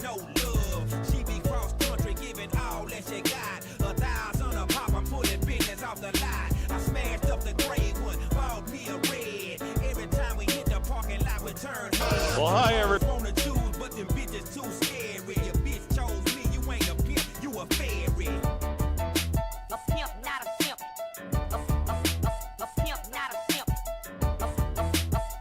no love. She be cross country, giving all that she got. 1,000 a pop, I'm pulling business off the lot. I smashed up the gray one, bought me a red. Every time we hit the parking lot, we turn heads. Well, hi, everybody. Wanna choose, but them bitches too scary. Your bitch chose me, you ain't a pimp, you a fairy. A pimp, not a simp. A pimp, not a simp.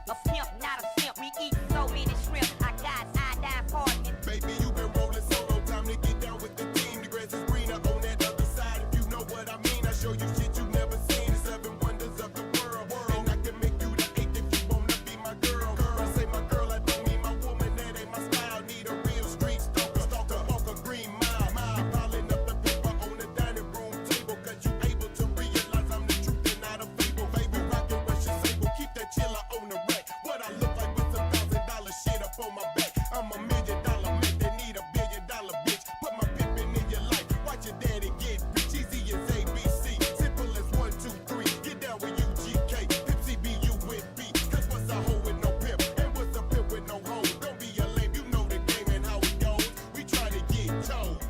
A pimp, not a simp. We eat so many shrimp. I got iodine poisoning. Baby, you been rolling solo, time to get down with the team. The grass is greener on that other side. If you know what I mean, I show you shit you never seen. The 7 wonders of the world. And I can make you the 8th if you wanna be my girl. I say my girl, I don't mean my woman. That ain't my style. Need a real street stalker, walk a green mile. You piling up the paper on the dining room table, 'cause you able to realize I'm the truth and not a fable. Baby, rockin' Russian sable, keep that chiller on the rack. What I look like with some $1,000 shit up on my back. I'm $1 million man, they need $1 billion bitch. Put my pimpin' in your life, watch your daddy get rich. Easy as ABC, simple as 1, 2, 3. Get down with UGK, Pimp CBU with B. 'Cause what's a hoe with no pimp, and what's a pimp with no hoe? Don't be a lame, you know the game and how it goes. We try to get chose.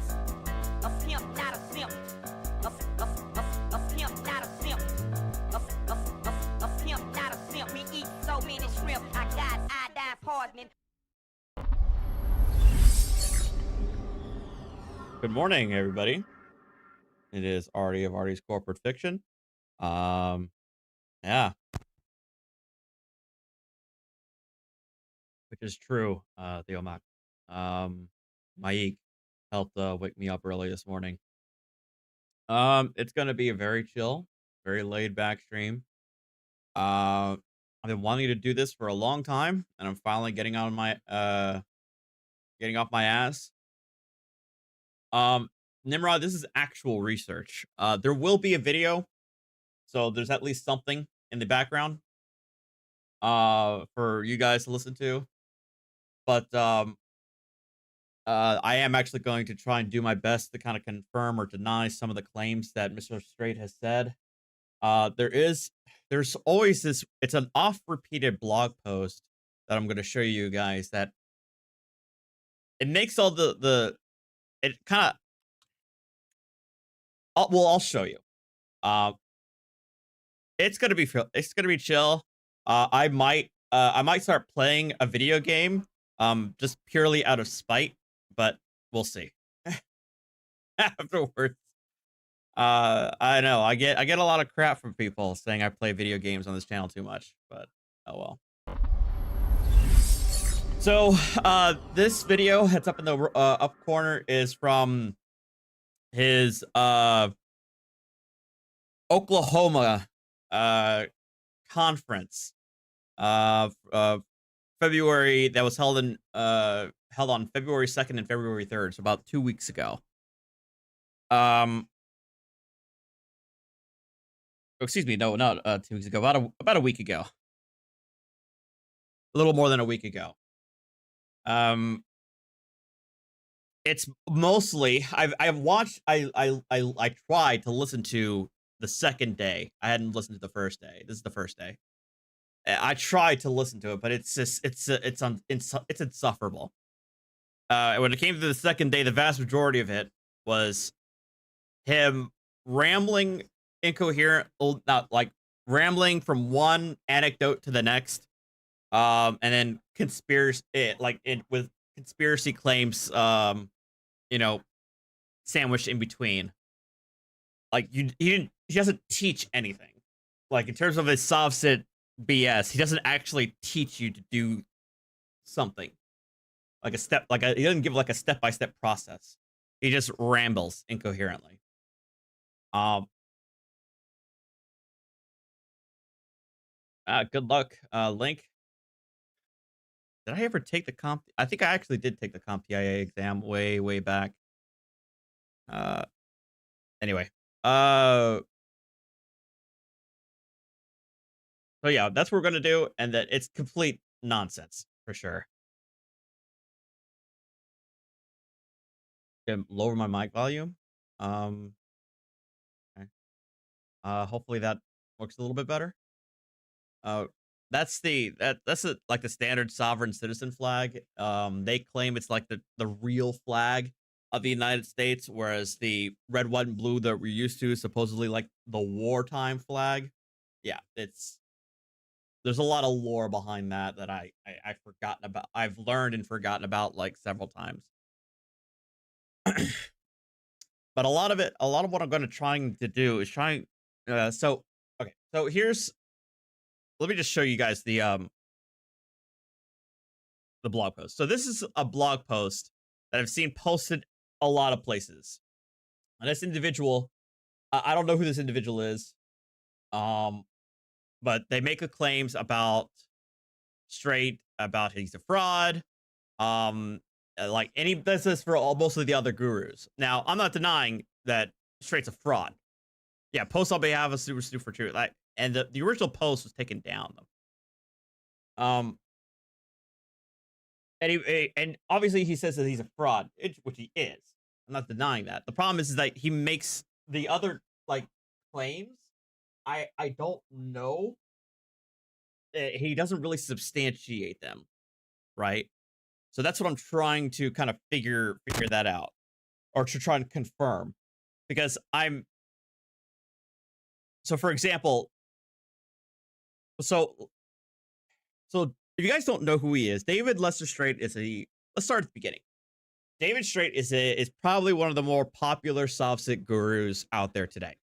A pimp, not a simp. A pimp, not a simp. A pimp, not a simp. We eat so many shrimp. I got iodine poisoning. Good morning, everybody. It is Artie of Artie's Corporate Fiction. Yeah, which is true. Theo Mac. Maik helped wake me up early this morning. It's gonna be a very chill, very laid back stream. I've been wanting to do this for a long time, and I'm finally getting on my getting off my ass. Nimrod, this is actual research. There will be a video, so there's at least something in the background for you guys to listen to. But I am actually going to try and do my best to kind of confirm or deny some of the claims that Mr. Strait has said. There's always this, it's an oft-repeated blog post that I'm going to show you guys that it makes all it kind of, well, I'll show you. It's gonna be chill. I might start playing a video game, just purely out of spite, but we'll see. Afterwards, I know I get a lot of crap from people saying I play video games on this channel too much, but oh well. So this video that's up in the up corner is from his Oklahoma conference February that was held on February 2nd and February 3rd, so about 2 weeks ago. Excuse me, no, not 2 weeks ago, about a week ago. A little more than a week ago. It's mostly I've watched I tried to listen to the second day. I hadn't listened to the first day. This is the first day. I tried to listen to it, but it's just it's insufferable. When it came to the second day, the vast majority of it was him rambling incoherent, not like rambling from one anecdote to the next, and then with conspiracy claims, you know, sandwiched in between. Like he doesn't teach anything. Like in terms of his soft sit BS, he doesn't actually teach you to do something. Like he doesn't give like a step-by-step process. He just rambles incoherently. Good luck, Link. Did I ever take the comp? I think I actually did take the CompTIA exam way back. Anyway. So yeah, that's what we're gonna do, and that it's complete nonsense for sure. Can lower my mic volume. Okay. Hopefully that works a little bit better. that's like the standard sovereign citizen flag. They claim it's like the real flag of the United States, whereas the red, white, and blue that we're used to is supposedly like the wartime flag. Yeah, there's a lot of lore behind that I've forgotten about. I've learned and forgotten about like several times. But a lot of what I'm going to trying to do is trying. So okay, so let me just show you guys the blog post. So this is a blog post that I've seen posted a lot of places. And this individual, I don't know who this individual is, but they make claims about Strait, about he's a fraud, like any does this for most of the other gurus. Now, I'm not denying that Strait's a fraud. Yeah, post on behalf of Super Truth. Like, and the original post was taken down. And obviously he says that he's a fraud, which he is. I'm not denying that. The problem is that he makes the other like claims. I don't know. He doesn't really substantiate them, right? So that's what I'm trying to kind of figure that out, or to try and confirm, because so for example, so if you guys don't know who he is, David Lester Strait is let's start at the beginning. David Strait is probably one of the more popular SovSit gurus out there today.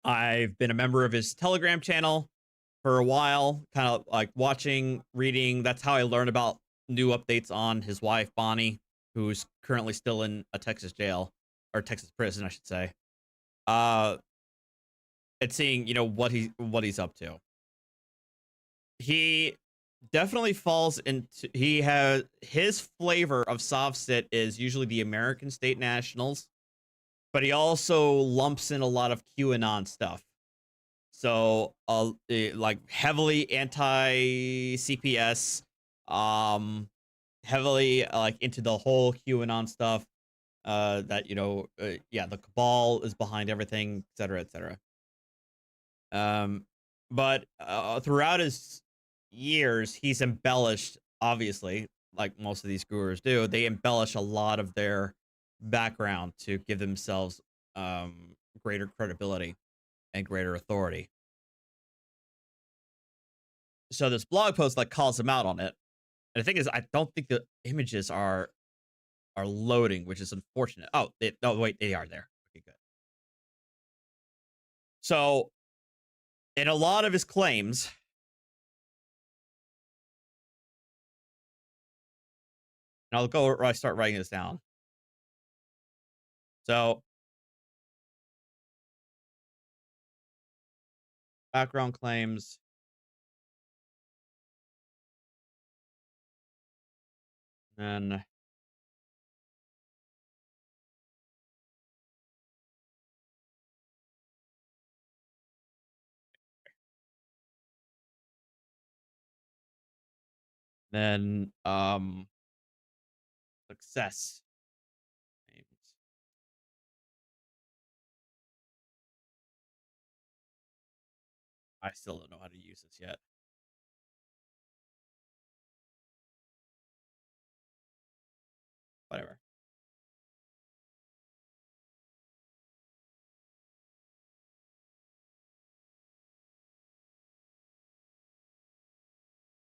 I've been a member of his Telegram channel for a while, kind of like watching, reading. That's how I learned about new updates on his wife, Bonnie, who's currently still in a Texas jail, or Texas prison, I should say. And seeing, what he's up to. He definitely falls into, he has, his flavor of SovSit is usually the American state nationals, but he also lumps in a lot of QAnon stuff. So, like heavily anti-CPS, heavily like into the whole QAnon stuff, that, yeah, the cabal is behind everything, etc., etc. But throughout his years, he's embellished, obviously, like most of these gurus do. They embellish a lot of their background to give themselves greater credibility and greater authority. So this blog post like calls him out on it. And the thing is, I don't think the images are loading, which is unfortunate. Oh, wait, they are there. Okay, good. So in a lot of his claims, and I'll go where I start writing this down. So background claims. And then success names. I still don't know how to use this yet. Whatever.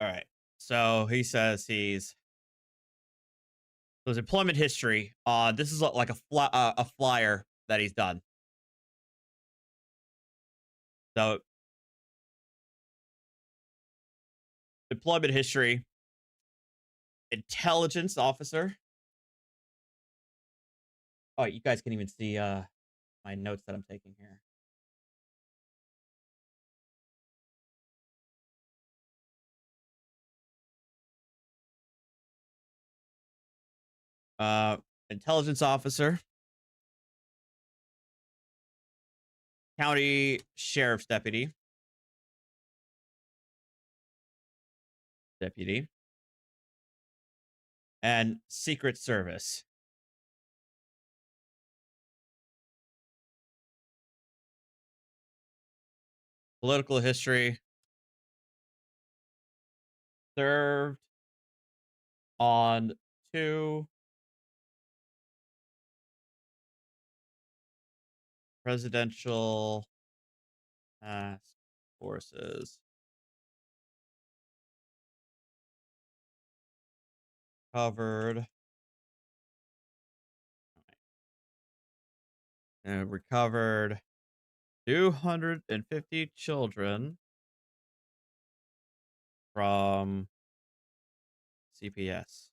All right. So he says his employment history. This is like a flyer that he's done. So employment history, intelligence officer. Oh, you guys can even see my notes that I'm taking here. Intelligence officer, county sheriff's deputy, and Secret Service. Political history. served on 2 presidential task forces. Covered and recovered 250 children from CPS.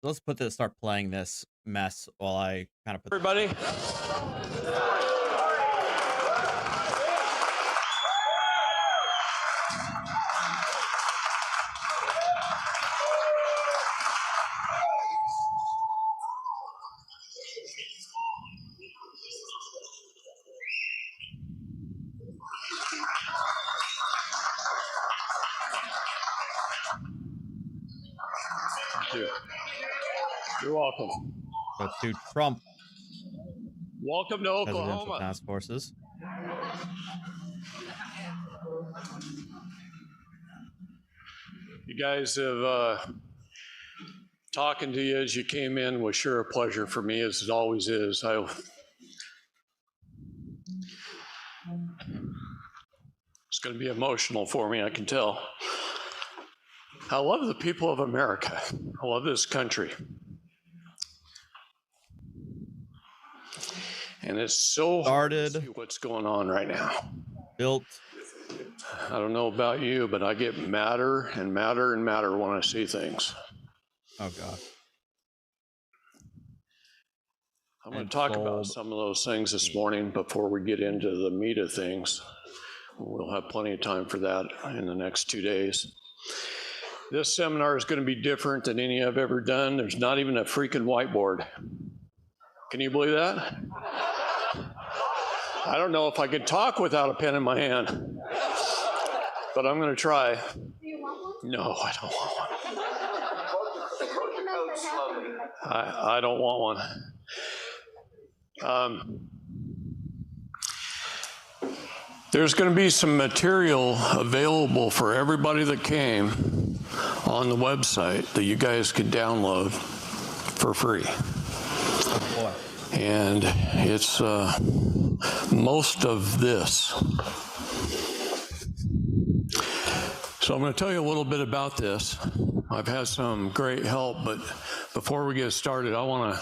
Let's start playing this mess while I kind of put everybody. Thank you. You're welcome. to Trump Welcome to presidential Oklahoma. task forces. You guys have talking to you as you came in was sure a pleasure for me, as it always is. It's going to be emotional for me, I can tell. I love the people of America. I love this country. And it's so hard to see what's going on right now. Built. I don't know about you, but I get madder and madder and madder when I see things. Oh, God. I'm going to talk about some of those things this morning before we get into the meat of things. We'll have plenty of time for that in the next 2 days. This seminar is going to be different than any I've ever done. There's not even a freaking whiteboard. Can you believe that? I don't know if I could talk without a pen in my hand, but I'm going to try. No, I don't want one. I don't want one. There's going to be some material available for everybody that came on the website that you guys could download for free. Oh, boy. And it's most of this. So I'm going to tell you a little bit about this. I've had some great help, but before we get started, I want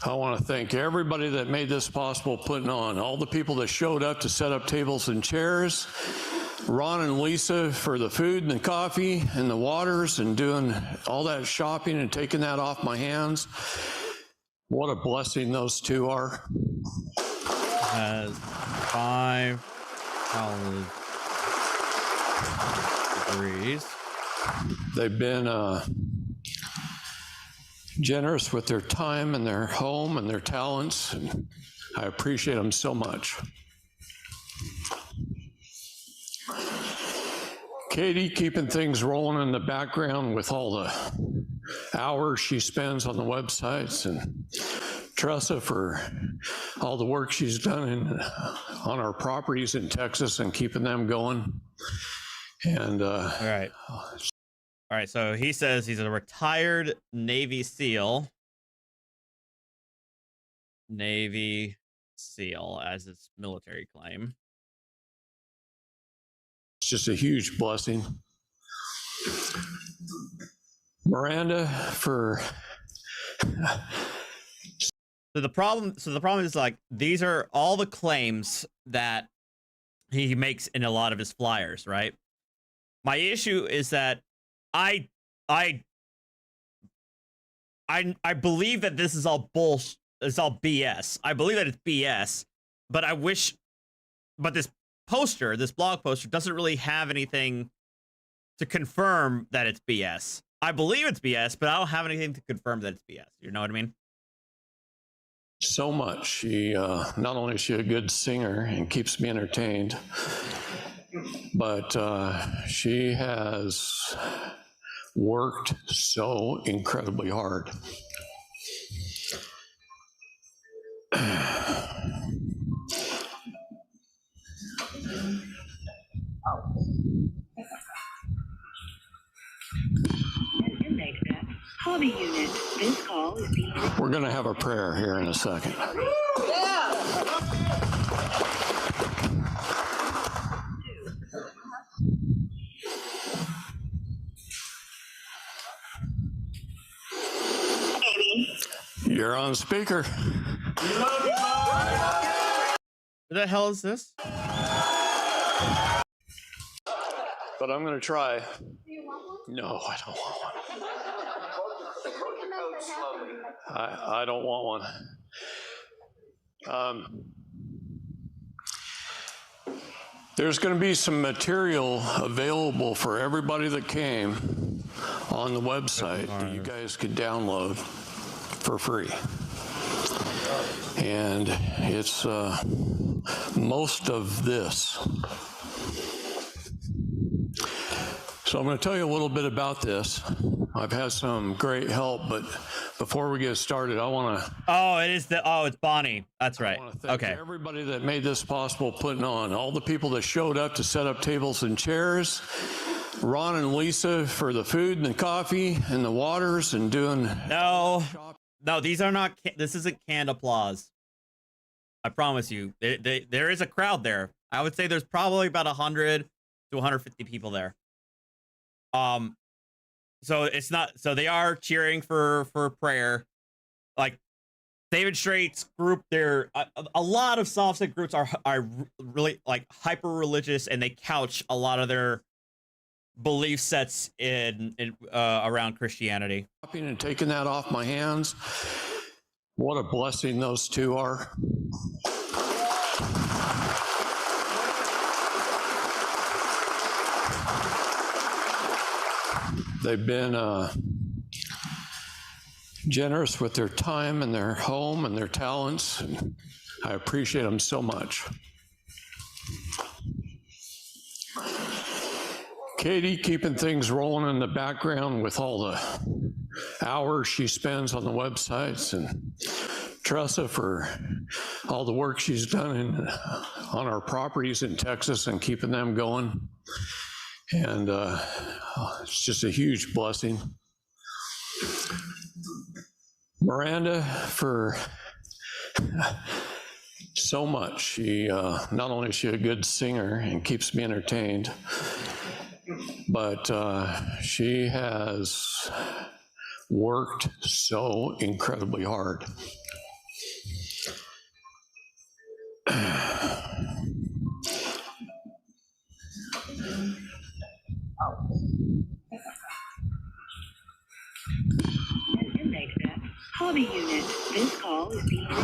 to thank everybody that made this possible putting on, all the people that showed up to set up tables and chairs, Ron and Lisa for the food and the coffee and the waters and doing all that shopping and taking that off my hands. What a blessing those two are. Has 5 college degrees. They've been generous with their time and their home and their talents, and I appreciate them so much. Katie keeping things rolling in the background with all the hours she spends on the websites, and Tressa for all the work she's done on our properties in Texas and keeping them going. And All right, so he says he's a retired Navy SEAL. Navy SEAL as his military claim. it's just a huge blessing. Miranda for So the problem is, like, these are all the claims that he makes in a lot of his flyers, right? My issue is that I believe that this is all bullshit. It's all BS. I believe that it's BS, but this blog poster doesn't really have anything to confirm that it's BS. I believe it's BS, but I don't have anything to confirm that it's BS. You know what I mean? so much. She not only is she a good singer and keeps me entertained, but she has worked so incredibly hard. We're going to have a prayer here in a second. You're on speaker. Who the hell is this? But I'm going to try. No, I don't want one. I don't want one. There's going to be some material available for everybody that came on the website that you guys could download for free. And it's most of this. So I'm going to tell you a little bit about this. I've had some great help, but before we get started, I want to... Oh, it's Bonnie. That's right. I want to thank Okay. everybody that made this possible putting on. All the people that showed up to set up tables and chairs. Ron and Lisa for the food and the coffee and the waters and doing... No, these are not... This isn't canned applause. I promise you. There is a crowd there. I would say there's probably about 100 to 150 people there. So it's not, so they are cheering for prayer. Like David Strait's group, there a lot of soft-set groups are really like hyper religious, and they couch a lot of their belief sets in around Christianity. And taking that off my hands. What a blessing those two are. They've been generous with their time and their home and their talents. And I appreciate them so much. Katie keeping things rolling in the background with all the hours she spends on the websites, and Tressa for all the work she's done on our properties in Texas and keeping them going. And it's just a huge blessing. Miranda for so much. She not only is she a good singer and keeps me entertained, but she has worked so incredibly hard.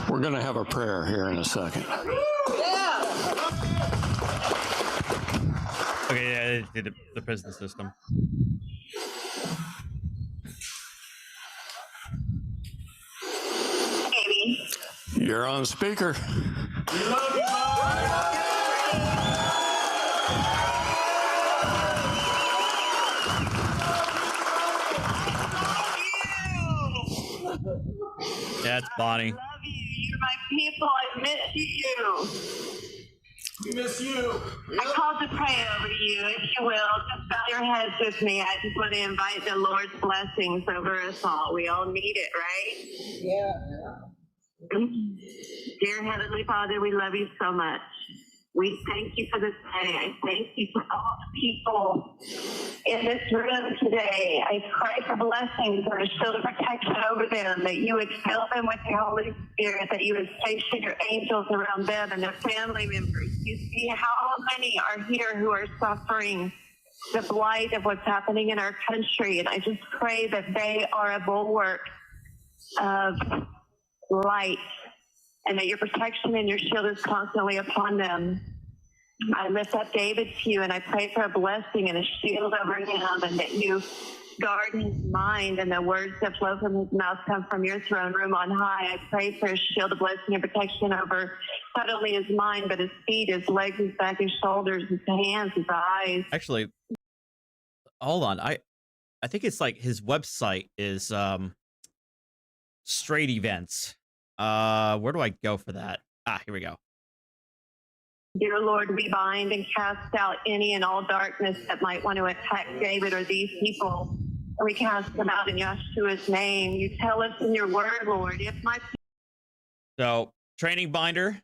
We're going to have a prayer here in a second. Okay, yeah, the prison system. You're on speaker. Yeah, it's Bonnie. I love you. You're my people. I miss you. We miss you. I called to pray over you, if you will. Just bow your heads with me. I just want to invite the Lord's blessings over us all. We all need it, right? Yeah. Dear Heavenly Father, we love you so much. We thank you for this day. I thank you for all the people in this room today. I pray for blessings and a shield of protection over them, that you would fill them with your Holy Spirit, that you would station your angels around them and their family members. You see how many are here who are suffering the blight of what's happening in our country, and I just pray that they are a bulwark of light, and that your protection and your shield is constantly upon them. I lift up David to you, and I pray for a blessing and a shield over him, and that you guard his mind, and the words that flow from his mouth come from your throne room on high. I pray for a shield of blessing and protection over not only his mind, but his feet, his legs, his back, his shoulders, his hands, his eyes. Actually, hold on. I think it's like his website is Strait events. Where do I go for that? Ah, here we go. Dear Lord, we bind and cast out any and all darkness that might want to attack David or these people. We cast them out in Yeshua's name. You tell us in your word, Lord, if my So training binder.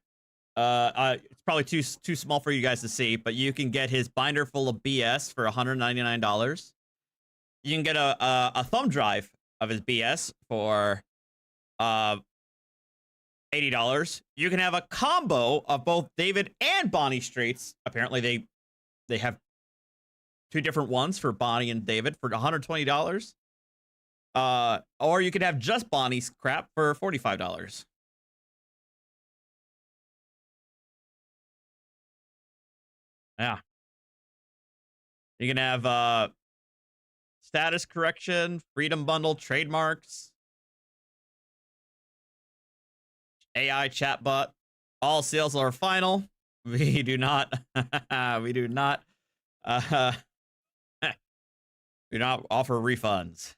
It's probably too small for you guys to see, but you can get his binder full of BS for $199. You can get a thumb drive of his BS for $80. You can have a combo of both David and Bonnie Straits. Apparently they have two different ones for Bonnie and David for $120. Or you could have just Bonnie's crap for $45. Yeah. You can have status correction, freedom bundle, trademarks, AI chatbot. All sales are final. We do not we do not offer refunds.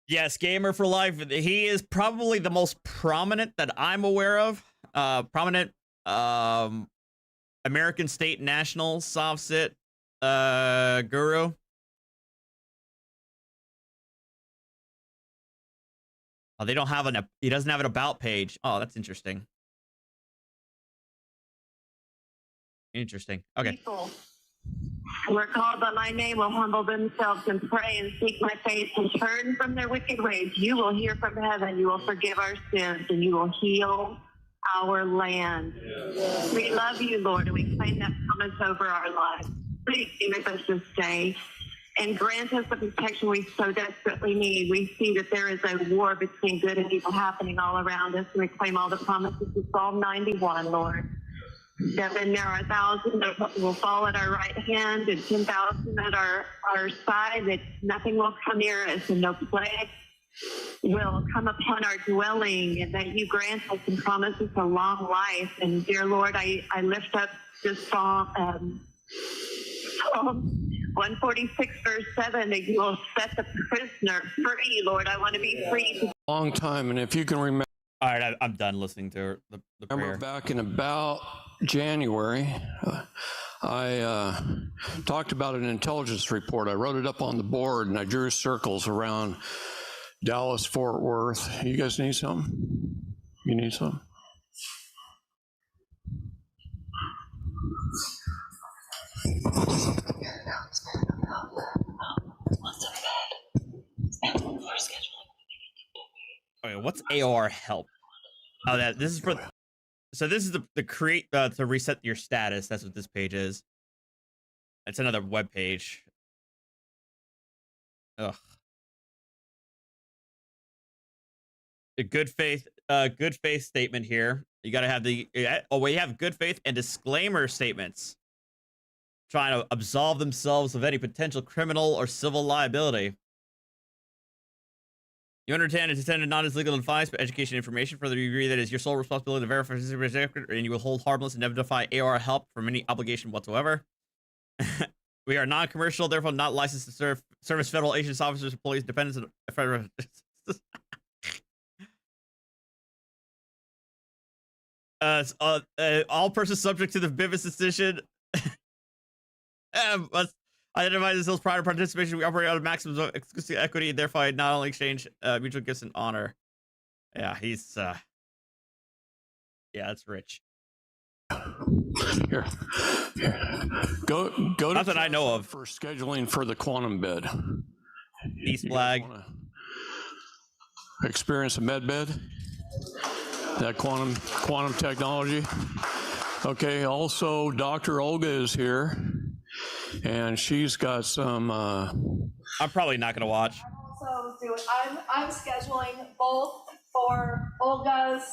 Yes, Gamer for Life. He is probably the most prominent that I'm aware of. Prominent American State National Sovsit guru. Oh, they don't have he doesn't have an about page. Oh, that's interesting. Interesting. Okay. people who are called by my name will humble themselves and pray and seek my face and turn from their wicked ways. You will hear from heaven. You will forgive our sins and you will heal our land. We love you, Lord, and we claim that promise over our lives. Please be with us this day and grant us the protection we so desperately need. We see that there is a war between good and evil happening all around us, and we claim all the promises of Psalm 91, Lord. That when there are 1,000 that will fall at our right hand and 10,000 at our side, that nothing will come near us and no plague will come upon our dwelling, and that you grant us and promise us a long life. And dear Lord, I lift up this Psalm 146 verse 7, that you will set the prisoner free, Lord. I want to be free. Long time, and if you can remember. All right, I'm done listening to the prayer. Remember back in about January, I talked about an intelligence report. I wrote it up on the board and I drew circles around Dallas, Fort Worth. You guys need something? You need something? Okay, what's AOR help? Oh, this is for. So this is the create to reset your status. That's what this page is. It's another web page. Ugh. A good faith statement here. You got to have we have good faith and disclaimer statements. Trying to absolve themselves of any potential criminal or civil liability. You understand it's intended not as legal advice, but education information. Further, you agree that it is your sole responsibility to verify and you will hold harmless and indemnify AOR help from any obligation whatsoever. We are non-commercial, therefore not licensed to service federal agents, officers, employees, dependents, and federal. All persons subject to the Bivas decision must identify themselves prior to participation. We operate on a maximum of exclusive equity, and therefore not only exchange mutual gifts and honor. Yeah, he's yeah, that's rich. Here. Go Not that I know of. For scheduling for the quantum bed. Peace flag. Experience a med bed? That quantum technology. Okay, also Dr. Olga is here. And she's got some I'm probably not gonna watch. I'm scheduling both for Olga's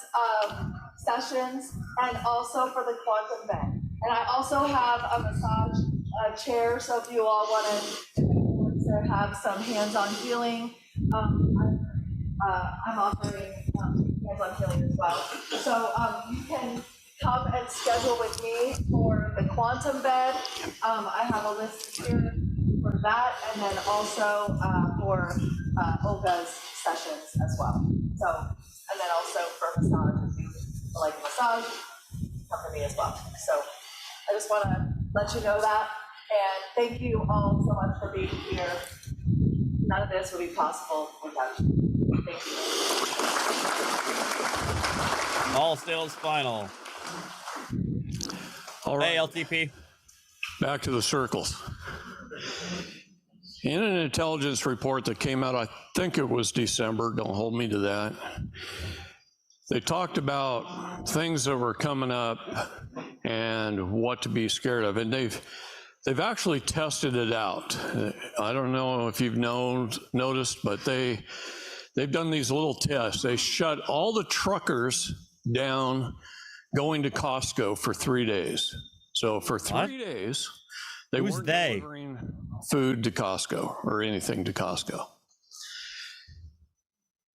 sessions and also for the quantum bed. And I also have a massage chair, so if you all want to have some hands-on healing, I'm offering hands-on healing as well. So you can come and schedule with me for the quantum bed. I have a list here for that, and then also for Olga's sessions as well. So, and then also for massage, if you like massage, come to me as well. So I just want to let you know that, and thank you all so much for being here. None of this would be possible without you. Thank you. All sales final. All right. Hey, LTP. Back to the circles. In an intelligence report that came out, I think it was December, don't hold me to that, they talked about things that were coming up and what to be scared of, and they've actually tested it out. I don't know if you've noticed, but they've done these little tests. They shut all the truckers down going to Costco for 3 days. So for 3 days, they weren't delivering food to Costco or anything to Costco.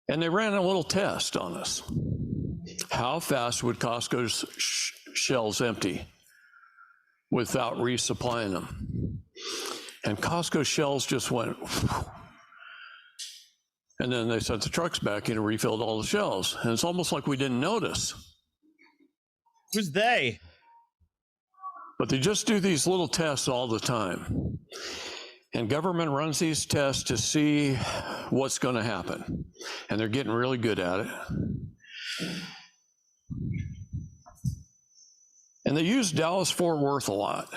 And they ran a little test on us. How fast would Costco's shelves empty without resupplying them? And Costco shelves just went, and then they sent the trucks back in and refilled all the shelves. And it's almost like we didn't notice. Who's they? But they just do these little tests all the time. And government runs these tests to see what's going to happen. And they're getting really good at it. And they use Dallas-Fort Worth a lot.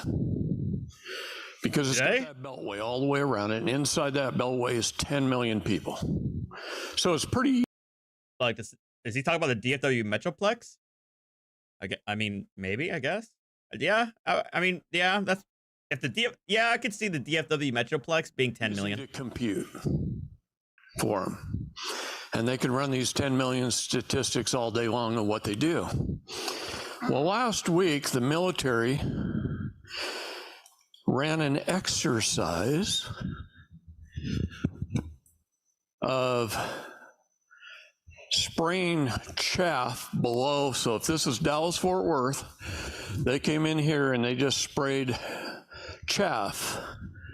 Because it's got that beltway all the way around it. And inside that beltway is 10 million people. So it's pretty... Like, is he talking about the DFW Metroplex? I mean, maybe, I guess. Yeah, I mean, yeah, that's if the I could see the DFW Metroplex being 10 million. To compute for them, and they can run these 10 million statistics all day long on what they do. Well, last week the military ran an exercise of spraying chaff below. So if this is Dallas-Fort Worth, they came in here and they just sprayed chaff.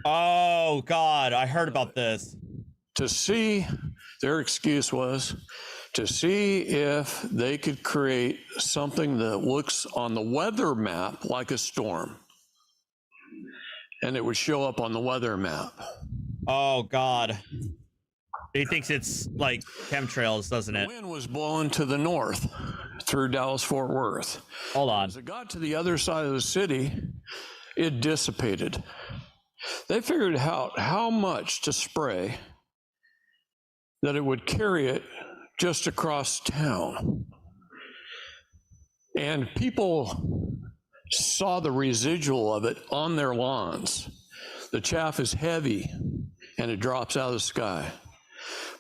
Oh, God, I heard about this. To see, their excuse was to see if they could create something that looks on the weather map like a storm. And it would show up on the weather map. Oh, God. He thinks it's like chemtrails, doesn't it? The wind was blowing to the north through Dallas-Fort Worth. Hold on. As it got to the other side of the city, it dissipated. They figured out how much to spray that it would carry it just across town. And people saw the residual of it on their lawns. The chaff is heavy and it drops out of the sky.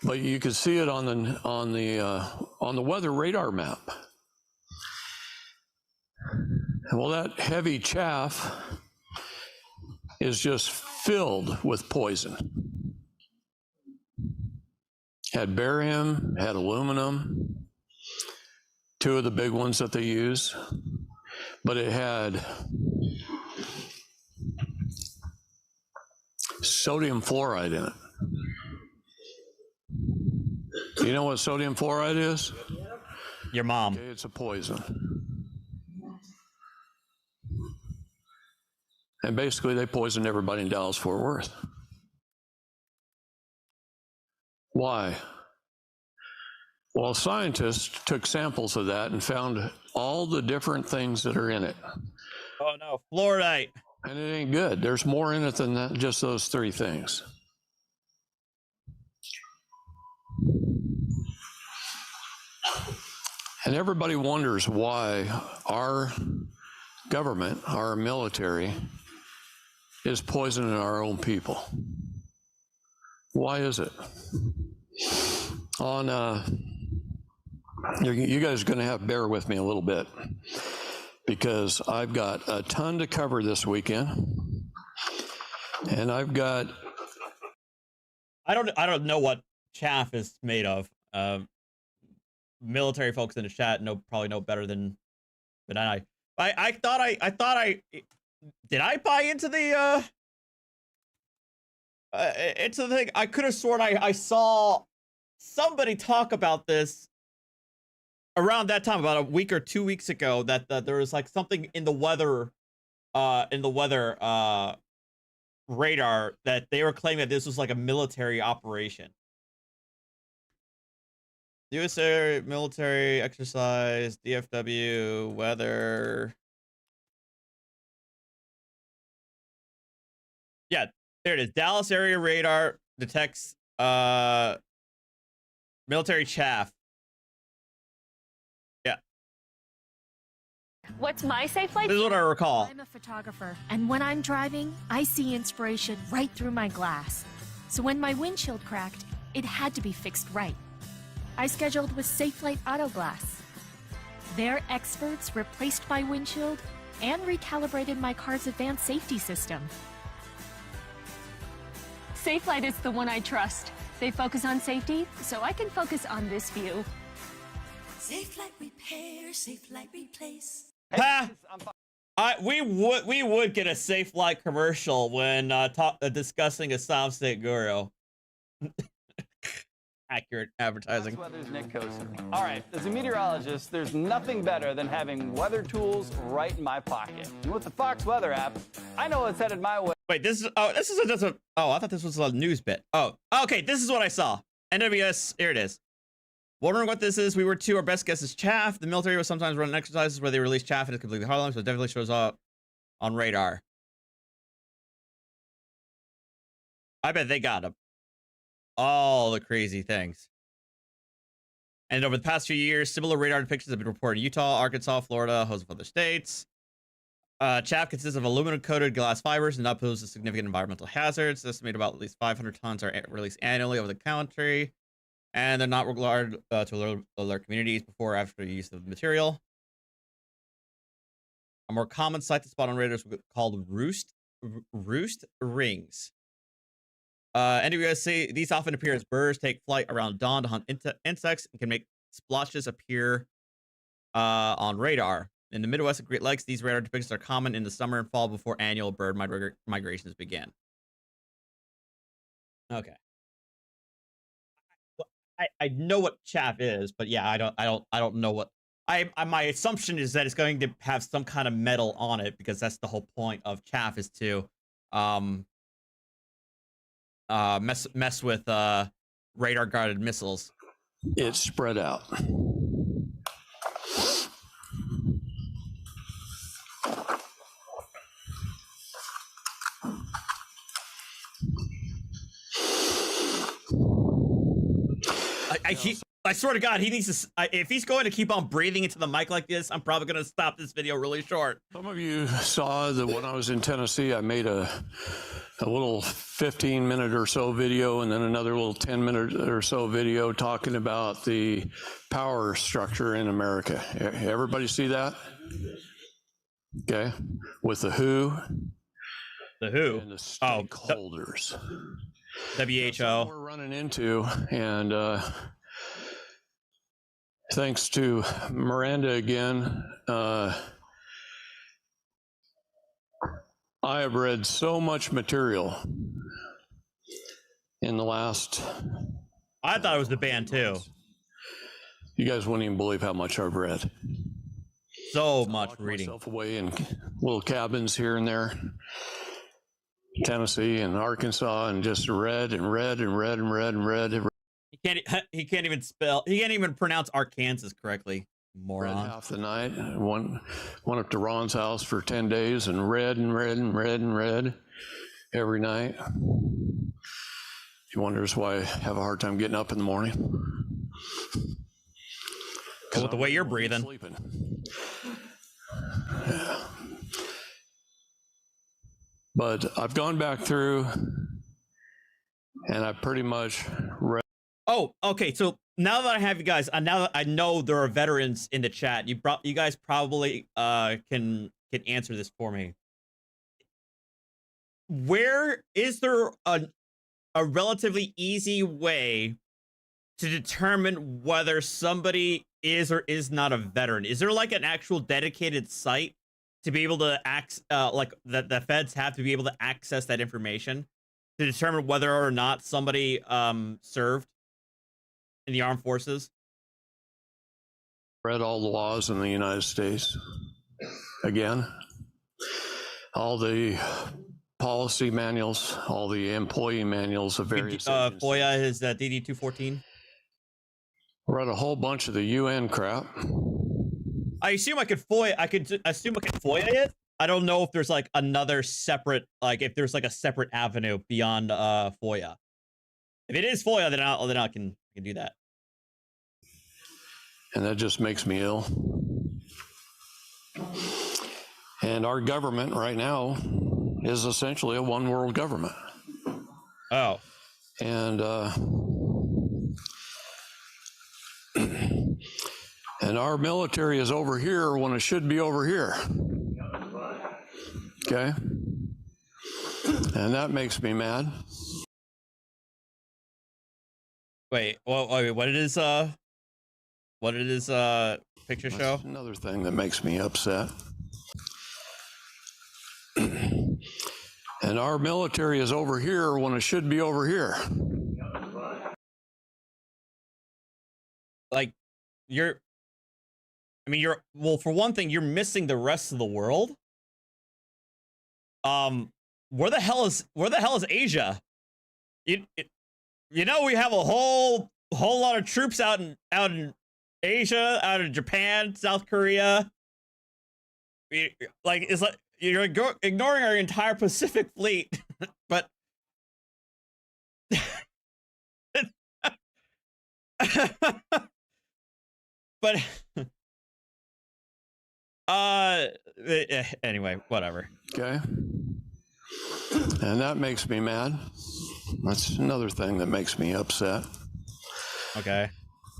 But you could see it on the weather radar map. Well, that heavy chaff is just filled with poison. Had barium, had aluminum, two of the big ones that they use, but it had sodium fluoride in it. You know what sodium fluoride is? Your mom. Okay, it's a poison. And basically they poisoned everybody in Dallas-Fort Worth. Why? Well, scientists took samples of that and found all the different things that are in it. Oh no, fluoride. And it ain't good. There's more in it than that, just those three things. And everybody wonders why our government, our military, is poisoning our own people. Why is it? You guys are going to have to bear with me a little bit because I've got a ton to cover this weekend, and I've got. I don't know what chaff is made of. Military folks in the chat probably know better than But I thought I did I buy into the thing? I could have sworn I saw somebody talk about this around that time, about a week or 2 weeks ago, that there was like something in the weather radar that they were claiming that this was like a military operation. U.S. Air military exercise, DFW, weather. Yeah, there it is. Dallas area radar detects military chaff. Yeah. What's my safe light? This is what I recall. I'm a photographer, and when I'm driving, I see inspiration right through my glass. So when my windshield cracked, it had to be fixed right. I scheduled with SafeLight Auto Glass. Their experts replaced my windshield and recalibrated my car's advanced safety system. SafeLight is the one I trust. They focus on safety, so I can focus on this view. SafeLight repair, SafeLight replace. Ha! We would get a SafeLight commercial when discussing a solid state guru. Accurate advertising. Fox Weather's Nick Koser. All right, as a meteorologist, there's nothing better than having weather tools right in my pocket. And with the Fox Weather app, I know what's headed my way. Wait, this is I thought this was a news bit. Oh, okay, this is what I saw. NWS, here it is. Wondering what this is? We were too. Our best guess is chaff. The military will sometimes run exercises where they release chaff and it's completely harmless, so it definitely shows up on radar. I bet they got him. All the crazy things. And over the past few years, similar radar depictions have been reported in Utah, Arkansas, Florida, a host of other states. Chaff consists of aluminum-coated glass fibers and not pose a significant environmental hazards. Estimated about at least 500 tons are released annually over the country, and they're not required to alert communities before or after use of the material. A more common sight to spot on radars called roost rings. NWS say these often appear as birds take flight around dawn to hunt insects and can make splotches appear on radar. In the Midwest and Great Lakes, these radar depictions are common in the summer and fall before annual bird migrations begin. Okay. I know what chaff is, but yeah, I don't know what my assumption is that it's going to have some kind of metal on it, because that's the whole point of chaff, is to mess with radar guarded missiles. It's spread out. I swear to God, he needs to. If he's going to keep on breathing into the mic like this, I'm probably going to stop this video really short. Some of you saw that when I was in Tennessee, I made a little 15-minute or so video, and then another little 10-minute or so video talking about the power structure in America. Everybody see that? Okay, with the WHO. The WHO. And the stakeholders. WHO. That's what we're running into, and thanks to Miranda again, I have read so much material in the last. I thought it was the band too. You guys wouldn't even believe how much I've read. So much reading. Myself away in little cabins here and there, Tennessee and Arkansas, and just read and read and read and read and read. He can't even spell. He can't even pronounce Arkansas correctly. Moron. Read half the night. Went up to Ron's house for 10 days and read and read and read and read every night. He wonders why I have a hard time getting up in the morning. Well, with the way you're breathing. Sleeping. Yeah. But I've gone back through, and I pretty much read. Oh, okay. So now that I have you guys, now that I know there are veterans in the chat, you guys probably can answer this for me. Where is there a relatively easy way to determine whether somebody is or is not a veteran? Is there like an actual dedicated site to be able to like that the feds have to be able to access that information to determine whether or not somebody served in the armed forces? Read all the laws in the United States. Again, all the policy manuals, all the employee manuals of various FOIA is DD 214. Read a whole bunch of the UN crap. I assume I could FOIA. I could assume I could FOIA it. I don't know if there's like another separate, like if there's like a separate avenue beyond FOIA. If it is FOIA, then I can do that. And that just makes me ill. And our government right now is essentially a one world government. Oh. And and our military is over here when it should be over here. Okay? And that makes me mad. Wait, what it is picture show? That's another thing that makes me upset. And our military is over here when it should be over here. Like, well, for one thing, you're missing the rest of the world. Where the hell is Asia? You know, we have a whole lot of troops out in Asia, out in Japan, South Korea. Like, it's like you're ignoring our entire Pacific fleet, but but anyway, whatever. Okay. And that makes me mad. That's another thing that makes me upset. Okay.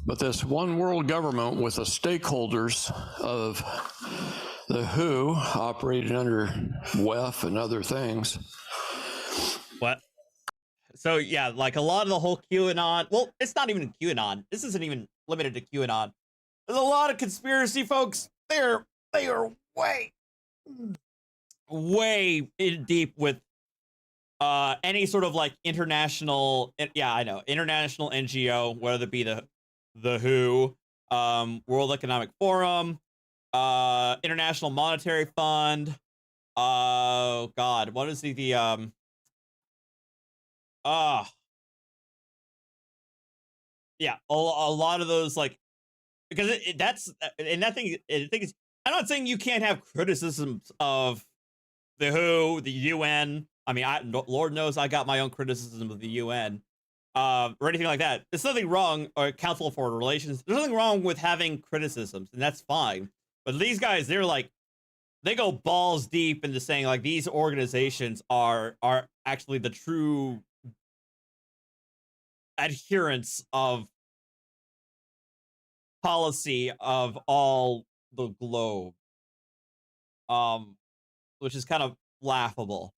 But this one world government with the stakeholders of the WHO operating under WEF and other things. What? So yeah, like a lot of the whole QAnon, well, it's not even QAnon. This isn't even limited to QAnon. There's a lot of conspiracy folks. They are way in deep with any sort of like international, international NGO, whether it be the WHO, World Economic Forum, International Monetary Fund. Oh God, what is the yeah, a lot of those, like, because that's and that thing is, I'm not saying you can't have criticisms of the WHO, the UN. I mean, Lord knows I got my own criticism of the UN, or anything like that. There's nothing wrong, or Council of Foreign Relations. There's nothing wrong with having criticisms, and that's fine. But these guys, they go balls deep into saying like these organizations are actually the true adherents of policy of all the globe, which is kind of laughable,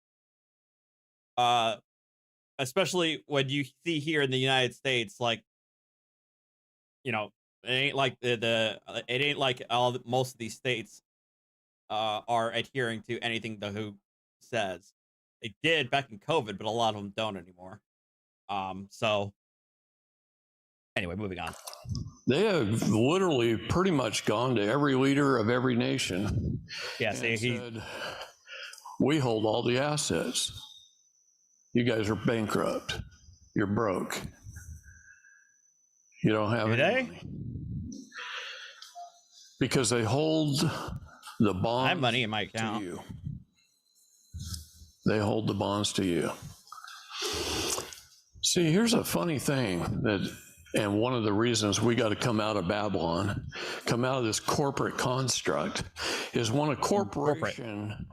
especially when you see here in the United States, like, you know, it ain't like it ain't like most of these states are adhering to anything the WHO says. They did back in COVID, but a lot of them don't anymore. So anyway, moving on. They have literally pretty much gone to every leader of every nation. Yeah, and said, we hold all the assets. You guys are bankrupt. You're broke. You don't have any money. Because they hold the bonds. I have money in my account. To you. They hold the bonds to you. See, here's a funny thing that, and one of the reasons we got to come out of Babylon, come out of this corporate construct, is when a corporation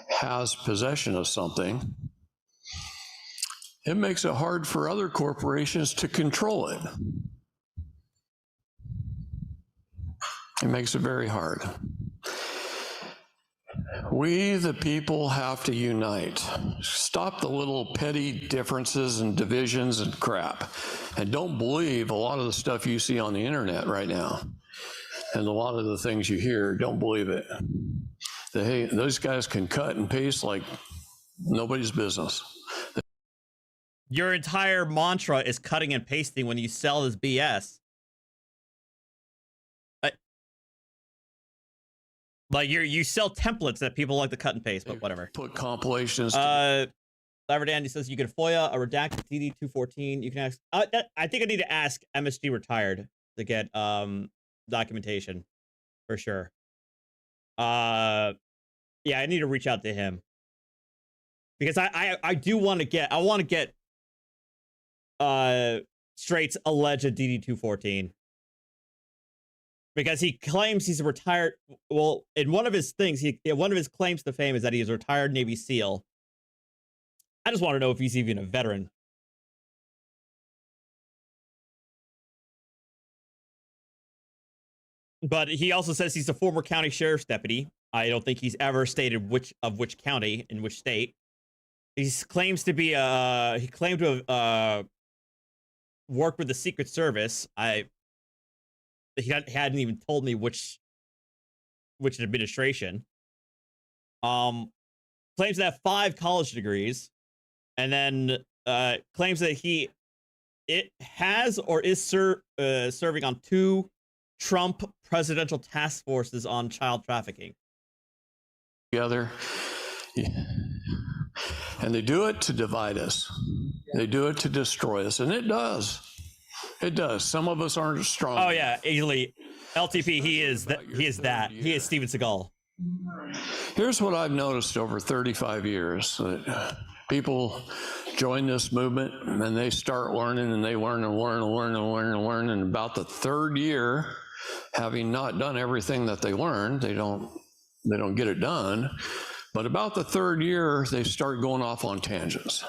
has possession of something, it makes it hard for other corporations to control it. It makes it very hard. We, the people, have to unite. Stop the little petty differences and divisions and crap. And don't believe a lot of the stuff you see on the internet right now. And a lot of the things you hear, don't believe it. Hey, those guys can cut and paste like nobody's business. Your entire mantra is cutting and pasting when you sell this BS. Like you sell templates that people like to cut and paste, but whatever. Put compilations. Liver Dandy says you can FOIA a redacted DD-214. You can ask. I think I need to ask MSG retired to get documentation for sure. Yeah, I need to reach out to him because I do want to get. I want to get Strait's alleged DD-214. Because he claims he's a retired. Well, in one of his things, one of his claims to fame is that he is a retired Navy SEAL. I just want to know if he's even a veteran. But he also says he's a former county sheriff's deputy. I don't think he's ever stated which county in which state. He claims to be he claimed to have worked with the Secret Service. He hadn't even told me which administration. Claims to have 5 college degrees, and then claims that it has or is serving on 2 Trump presidential task forces on child trafficking. Together, yeah. And they do it to divide us. They do it to destroy us, and it does. It does. Some of us aren't strong. Oh yeah, easily. LTP, he is that. He is that. He is Steven Seagal. Here's what I've noticed over 35 years: that people join this movement and they start learning, and they learn and learn and learn and learn and learn. And about the 3rd year, having not done everything that they learned, they don't get it done. But about the 3rd year, they start going off on tangents.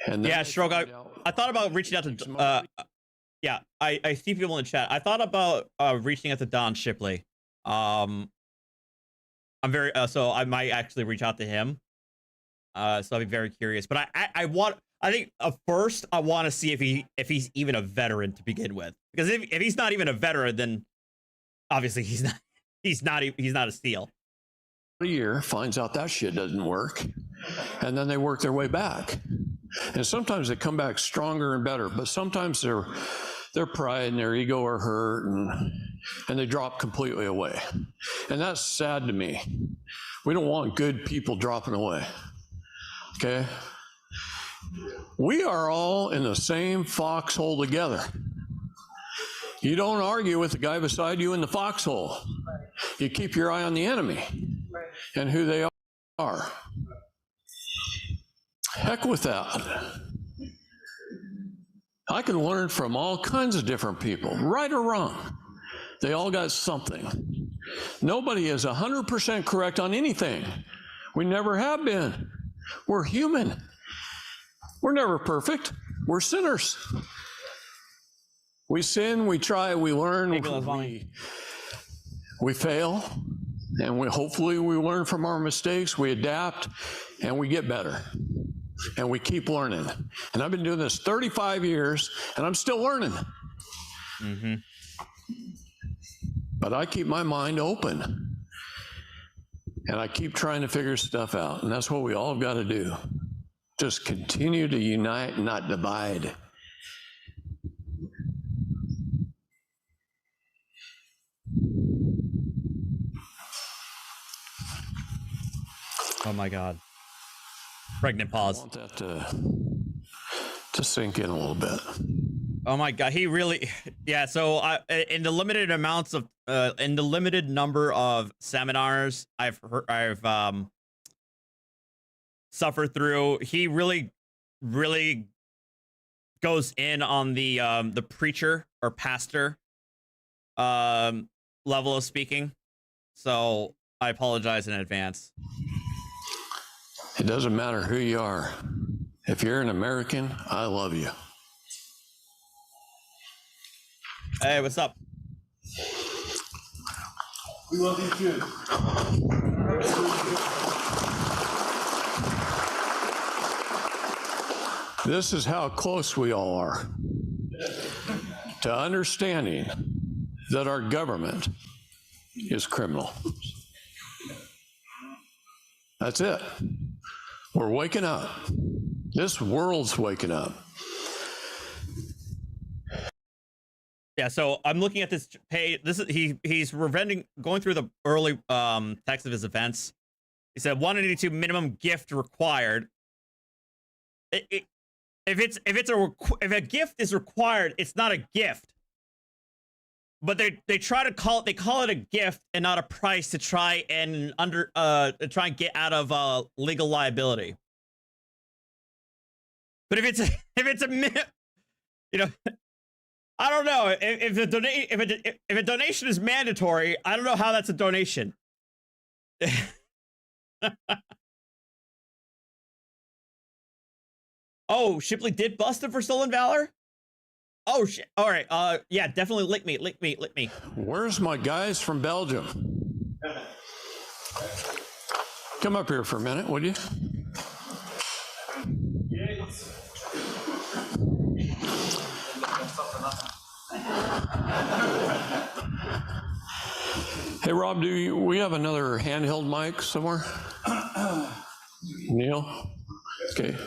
And yeah, Stroke. I thought about reaching out to. Yeah, I see people in the chat. I thought about reaching out to Don Shipley. I'm very so I might actually reach out to him. So I'll be very curious. But I think first I want to see if he's even a veteran to begin with. Because if he's not even a veteran, then obviously he's not a SEAL. A year finds out that shit doesn't work, and then they work their way back. And sometimes they come back stronger and better, but sometimes their pride and their ego are hurt, and they drop completely away. And that's sad to me. We don't want good people dropping away. Okay? We are all in the same foxhole together. You don't argue with the guy beside you in the foxhole. You keep your eye on the enemy and who they are. Heck with that. I can learn from all kinds of different people, right or wrong. They all got something. Nobody is 100% correct on anything. We never have been. We're human. We're never perfect. We're sinners. We sin, we try, we learn, we fail, and hopefully we learn from our mistakes, we adapt, and we get better. And we keep learning. And I've been doing this 35 years, and I'm still learning. Mm-hmm. But I keep my mind open. And I keep trying to figure stuff out. And that's what we all got to do. Just continue to unite, not divide. Oh my God. Pregnant pause. I want that to sink in a little bit. Oh my God, he really, yeah. So in the limited amounts of, in the limited number of seminars I've suffered through, he really goes in on the preacher or pastor level of speaking. So I apologize in advance. It doesn't matter who you are. If you're an American, I love you. Hey, what's up? We love you too. This is how close we all are to understanding that our government is criminal. That's it. We're waking up. This world's waking up. Yeah, so I'm looking at this page. This is he's going through the early text of his events. He said 182 minimum gift required. If a gift is required, it's not a gift. But they try it a gift and not a price to try and get out of legal liability. But if it's a you know, I don't know if a donation is mandatory. I don't know how that's a donation. Oh, Shipley did bust him for stolen valor? Oh shit. All right. Yeah, definitely lick me. Where's my guys from Belgium? Come up here for a minute, would you? Hey Rob, we have another handheld mic somewhere? Neil? Okay.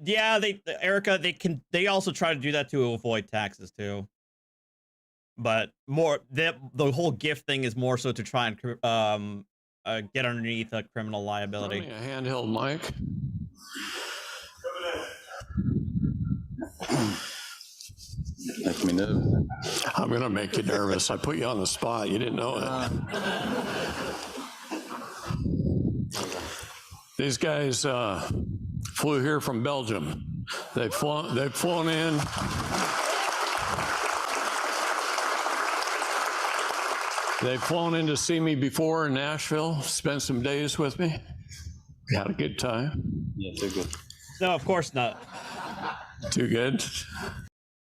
Yeah, Erica, they also try to do that to avoid taxes too. But the whole gift thing is more so to try and get underneath a criminal liability. A handheld mic. Makes me nervous. I'm gonna make you nervous. I put you on the spot. You didn't know it. These guys flew here from Belgium. They've flown in. They've flown in to see me before in Nashville, spent some days with me. We had a good time. Yeah, too good. No, of course not. Too good?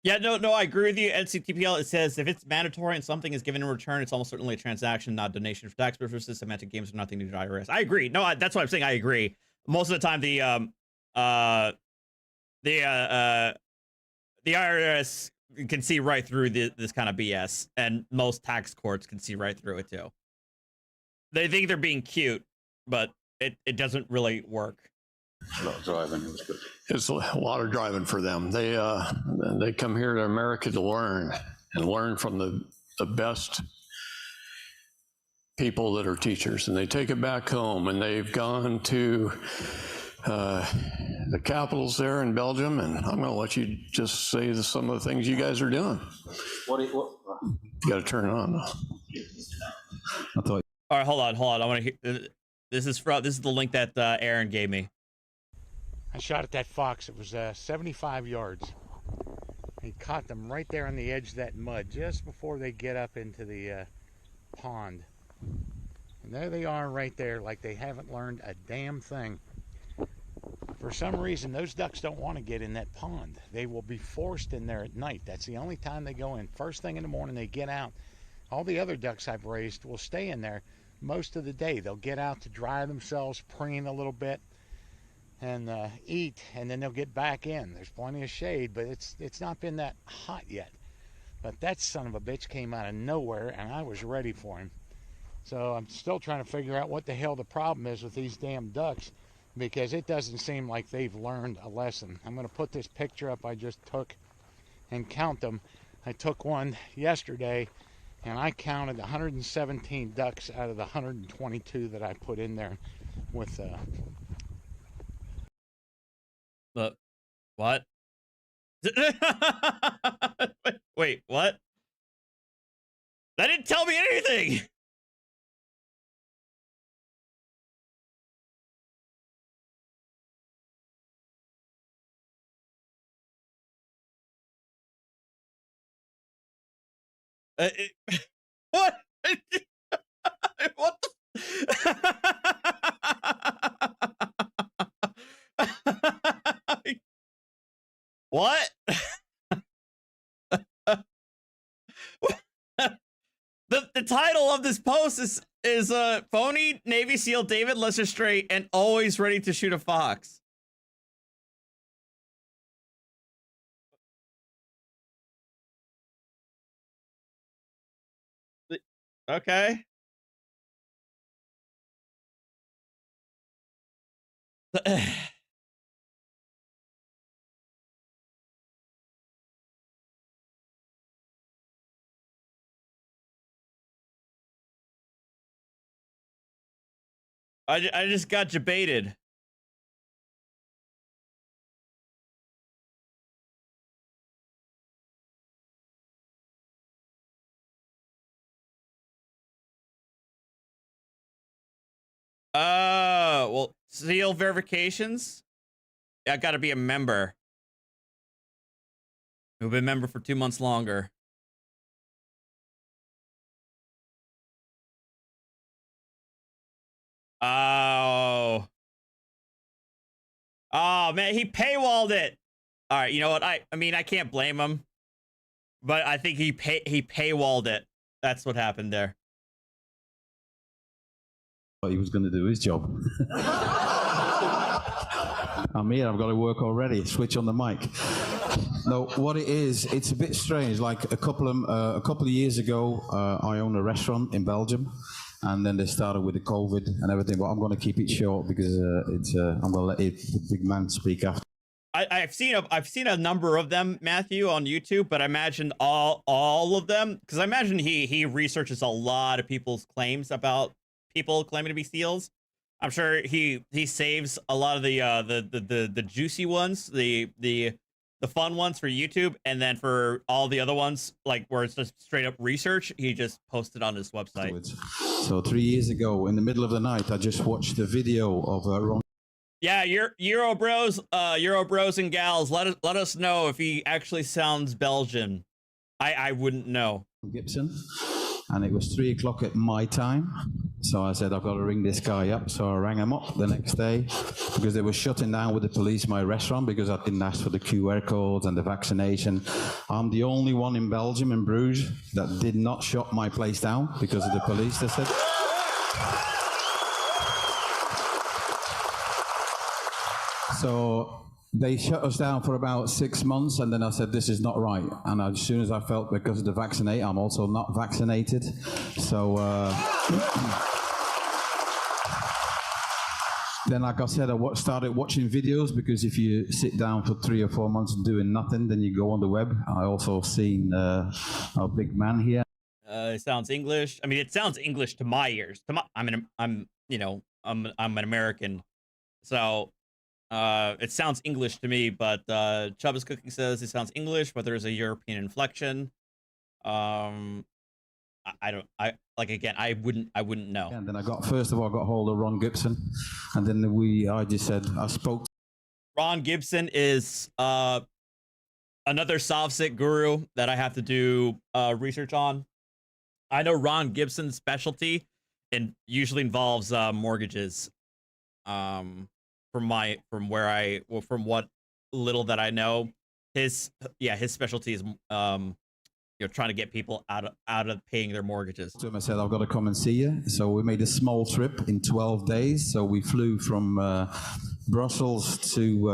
Yeah, no, I agree with you. NCTPL, it says if it's mandatory and something is given in return, it's almost certainly a transaction, not a donation for tax purposes. Semantic games are nothing to do with IRS. I agree. No, that's what I'm saying. I agree. Most of the time, the IRS can see right through this kind of BS, and most tax courts can see right through it too. They think they're being cute, but it doesn't really work. A lot of driving, it was good. It's a lot of driving for them. They come here to America to learn and learn from the best people that are teachers, and they take it back home, and they've gone to the capitals there in Belgium, and I'm going to let you just say some of the things you guys are doing. What? You got to turn it on though. All right, hold on. I want to hear. This is the link that Aaron gave me. I shot at that fox. It was 75 yards. He caught them right there on the edge of that mud, just before they get up into the pond. And there they are right there, like they haven't learned a damn thing. For some reason, those ducks don't want to get in that pond. They will be forced in there at night. That's the only time they go in. First thing in the morning, they get out. All the other ducks I've raised will stay in there most of the day. They'll get out to dry themselves, preen a little bit, and eat, and then they'll get back in. There's plenty of shade, but it's not been that hot yet. But that son of a bitch came out of nowhere, and I was ready for him. So I'm still trying to figure out what the hell the problem is with these damn ducks, because it doesn't seem like they've learned a lesson. I'm going to put this picture up I just took and count them. I took one yesterday, and I counted 117 ducks out of the 122 that I put in there with what? Wait, what? That didn't tell me anything. What? What the? What? The title of this post is phony Navy SEAL David Lesser Strait and always ready to shoot a fox. Okay. I just got debated. Well, seal verifications. I got to be a member. Who've been a member for 2 months longer. Oh. Oh man, he paywalled it. All right, you know what? I mean, I can't blame him, but I think he paywalled it. That's what happened there. He was going to do his job. I'm here. I've got to work already. Switch on the mic. No, what it is, it's a bit strange. Like a couple of years ago, I owned a restaurant in Belgium, and then they started with the COVID and everything. But I'm going to keep it short because I'm going to let the big man speak after. I've seen a number of them, Matthew, on YouTube, but I imagine all of them, because I imagine he researches a lot of people's claims about people claiming to be seals. I'm sure he saves a lot of the juicy ones, the fun ones for YouTube, and then for all the other ones, like where it's just straight up research, he just posted on his website. So 3 years ago, in the middle of the night, I just watched the video of Ron. Yeah, Euro bros and gals, let us know if he actually sounds Belgian. I wouldn't know. Gibson, and it was 3 o'clock at my time. So I said, I've got to ring this guy up. So I rang him up the next day because they were shutting down with the police my restaurant because I didn't ask for the QR codes and the vaccination. I'm the only one in Belgium, in Bruges, that did not shut my place down because of the police, they said. So they shut us down for about 6 months, and then I said, this is not right. And as soon as I felt, because of the vaccinate, I'm also not vaccinated. So then, like I said, I started watching videos, because if you sit down for 3 or 4 months doing nothing, then you go on the web. I also seen our big man here. It sounds English. I mean, it sounds English to my ears. I'm an American, so it sounds English to me. But Chubb's Cooking says it sounds English, but there's a European inflection. I wouldn't know. And then first of all, I got hold of Ron Gibson, and then I just said, I spoke. Ron Gibson is another SovSec guru that I have to do research on. I know Ron Gibson's specialty and usually involves mortgages. From what little that I know, his specialty is trying to get people out of paying their mortgages. So I said, I've got to come and see you. So we made a small trip in 12 days. So we flew from Brussels to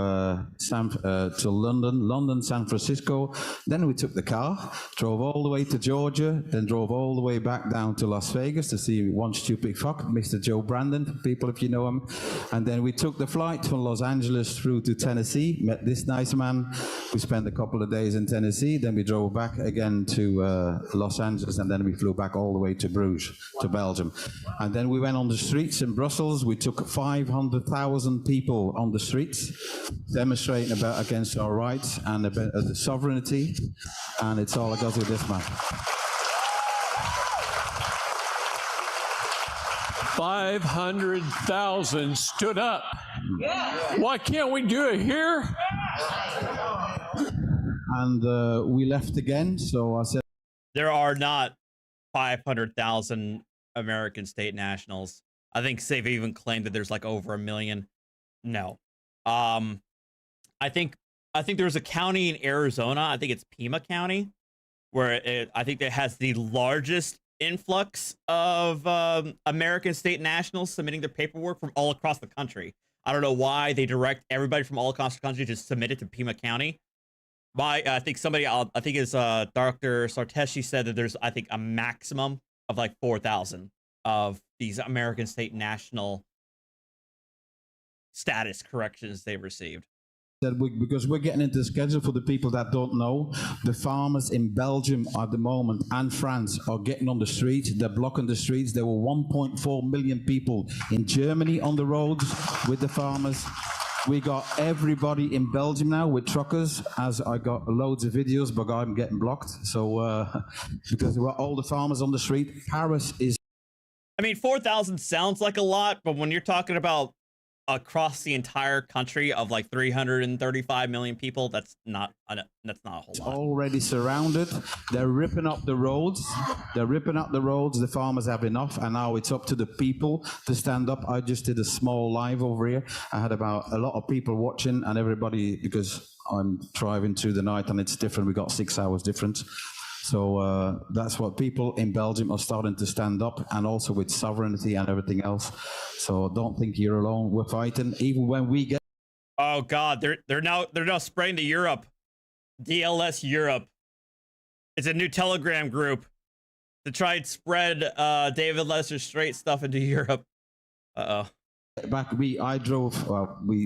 London, San Francisco. Then we took the car, drove all the way to Georgia, then drove all the way back down to Las Vegas to see one stupid fuck, Mr. Joe Brandon, people if you know him. And then we took the flight from Los Angeles through to Tennessee, met this nice man. We spent a couple of days in Tennessee, then we drove back again to Los Angeles, and then we flew back all the way to Bruges, to Belgium. And then we went on the streets in Brussels. We took 500,000 people on the streets, demonstrating against our rights and about the sovereignty, and it's all because of this man. 500,000 stood up. Yeah. Why can't we do it here? And we left again, so I said, there are not 500,000 American state nationals. I think they've even claimed that there's like over 1 million. No. I think there's a county in Arizona, I think it's Pima County, where I think it has the largest influx of American state nationals submitting their paperwork from all across the country. I don't know why they direct everybody from all across the country to submit it to Pima County. I think it's Dr. Sarteshi said that there's, I think, a maximum of like 4,000 of these American state national status corrections they've received. Because we're getting into the schedule for the people that don't know, the farmers in Belgium at the moment and France are getting on the streets. They're blocking the streets. There were 1.4 million people in Germany on the roads with the farmers. We got everybody in Belgium now with truckers, as I got loads of videos, but I'm getting blocked. So because there were all the farmers on the street. Paris is... I mean, 4,000 sounds like a lot, but when you're talking about across the entire country of like 335 million people, that's not a whole lot. Already surrounded. They're ripping up the roads. The farmers have enough, and now it's up to the people to stand up. I just did a small live over here. I had about a lot of people watching, and everybody, because I'm driving through the night and it's different. We got 6 hours difference. So that's what people in Belgium are starting to stand up, and also with sovereignty and everything else. So don't think you're alone. We're fighting, even when we get... Oh God, they're now spreading to Europe. DLS Europe. It's a new Telegram group to try and spread David Lester Strait stuff into Europe. We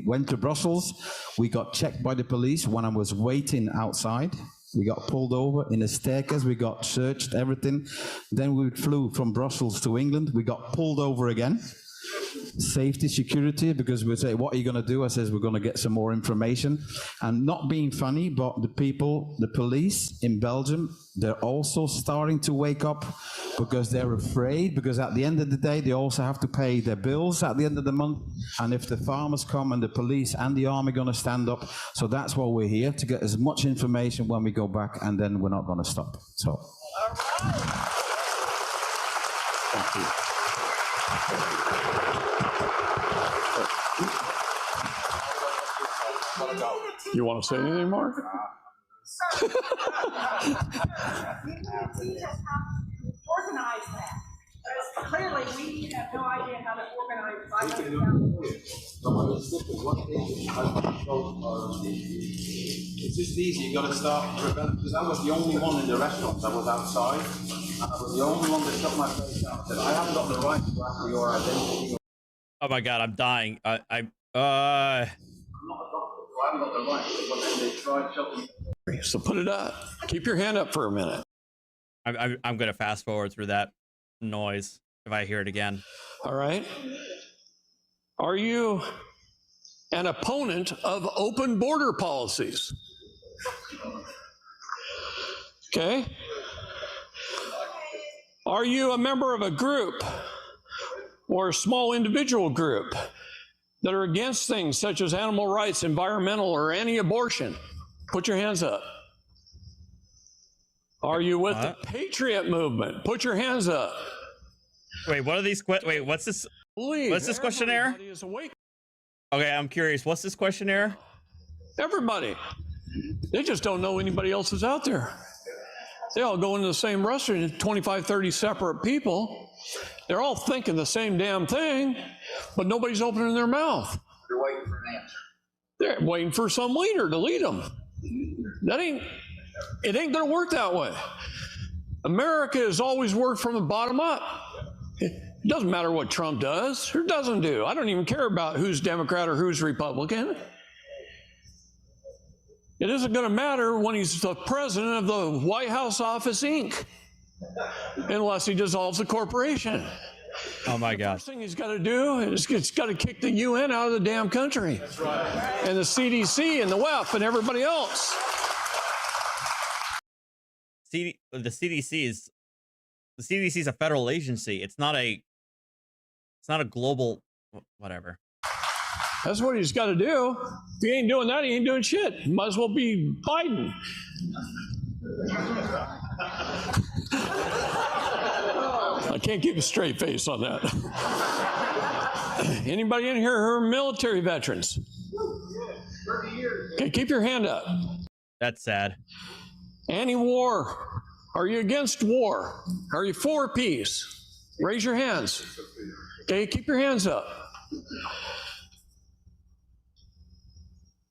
went to Brussels. We got checked by the police when I was waiting outside. We got pulled over in a staircase. We got searched, everything. Then we flew from Brussels to England. We got pulled over again. Safety, security, because we say, what are you going to do? I says, we're going to get some more information. And not being funny, but the people, the police in Belgium, they're also starting to wake up because they're afraid, because at the end of the day, they also have to pay their bills at the end of the month. And if the farmers come and the police and the army are going to stand up, so that's why we're here, to get as much information when we go back, and then we're not going to stop. So. Thank you. You want to say anything more? Organize that. Clearly, we have no idea how to organize. It's just easy. You got to start rebelling, because I was the only one in the restaurant. I was outside, and I was the only one that stuck my face out. I said, I haven't got the right to ask for your identity. Oh my God, I'm dying. I'm not a doctor, so I haven't got the right. When they tried shutting. So put it up. Keep your hand up for a minute. I'm gonna fast forward through that noise if I hear it again. All right. Are you an opponent of open border policies? Okay. Are you a member of a group or a small individual group that are against things such as animal rights, environmental, or anti-abortion? Put your hands up. Are you with the Patriot movement? Put your hands up. Wait, what are these? Wait, what's this? What's this questionnaire? Okay, I'm curious. What's this questionnaire? Everybody. They just don't know anybody else is out there. They all go into the same restaurant, 25, 30 separate people. They're all thinking the same damn thing, but nobody's opening their mouth. They're waiting for an answer. They're waiting for some leader to lead them. It ain't gonna work that way. America has always worked from the bottom up. It doesn't matter what Trump does or doesn't do. I don't even care about who's Democrat or who's Republican. It isn't going to matter when he's the president of the White House Office, Inc., unless he dissolves the corporation. Oh my God. The first thing he's got to do is he's got to kick the UN out of the damn country. That's right. And the CDC and the WEF and everybody else. The CDC is a federal agency. It's not a global whatever. That's what he's got to do. If he ain't doing that, he ain't doing shit. He might as well be Biden. I can't keep a straight face on that. Anybody in here who are military veterans? Okay, keep your hand up. That's sad. Anti-war. Are you against war? Are you for peace? Raise your hands. Okay, keep your hands up.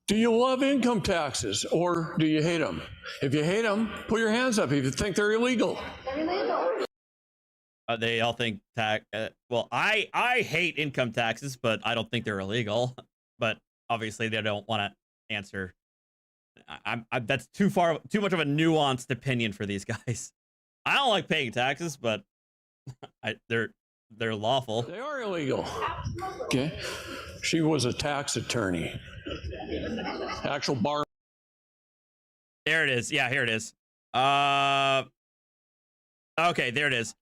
Do you love income taxes or do you hate them? If you hate them, put your hands up if you think they're illegal. They all think well, I hate income taxes, but I don't think they're illegal. But obviously, they don't want to answer. That's too much of a nuanced opinion for these guys. I don't like paying taxes, but they're lawful. They are illegal. Okay. She was a tax attorney. Actual bar. There it is. Yeah, here it is. Okay, there it is.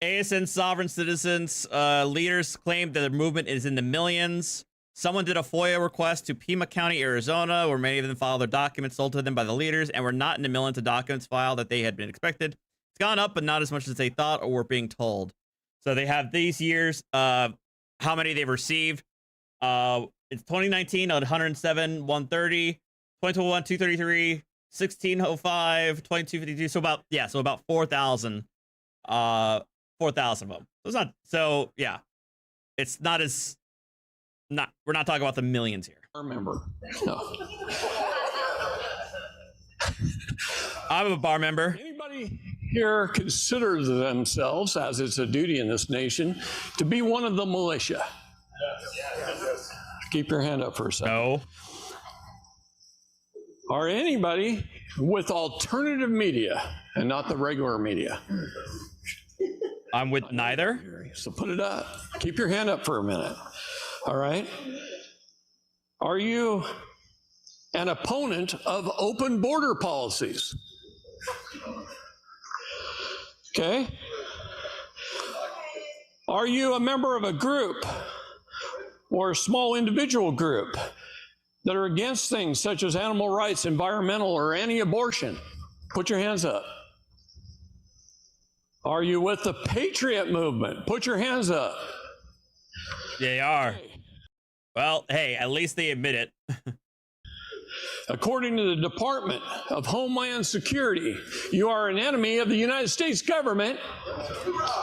ASN sovereign citizens leaders claim that their movement is in the millions. Someone did a FOIA request to Pima County, Arizona, where many of them filed their documents sold to them by the leaders and were not in the millions of documents filed that they had been expected. It's gone up, but not as much as they thought or were being told. So they have these years, how many they've received. It's 2019, 107, 130, 2021, 233, 1605, 2252. So about 4,000. 4,000 of them. So it's not, so yeah, it's not as, we're not talking about the millions here. I remember. No. I'm a bar member. Anybody here considers themselves, as it's a duty in this nation, to be one of the militia? Yes. Keep your hand up for a second. No. Or anybody with alternative media and not the regular media? I'm with neither. So put it up. Keep your hand up for a minute. All right. Are you an opponent of open border policies? Okay. Are you a member of a group or a small individual group that are against things such as animal rights, environmental, or anti-abortion? Put your hands up. Are you with the Patriot movement? Put your hands up. They are. Well, hey, at least they admit it. According to the Department of Homeland Security, you are an enemy of the United States government,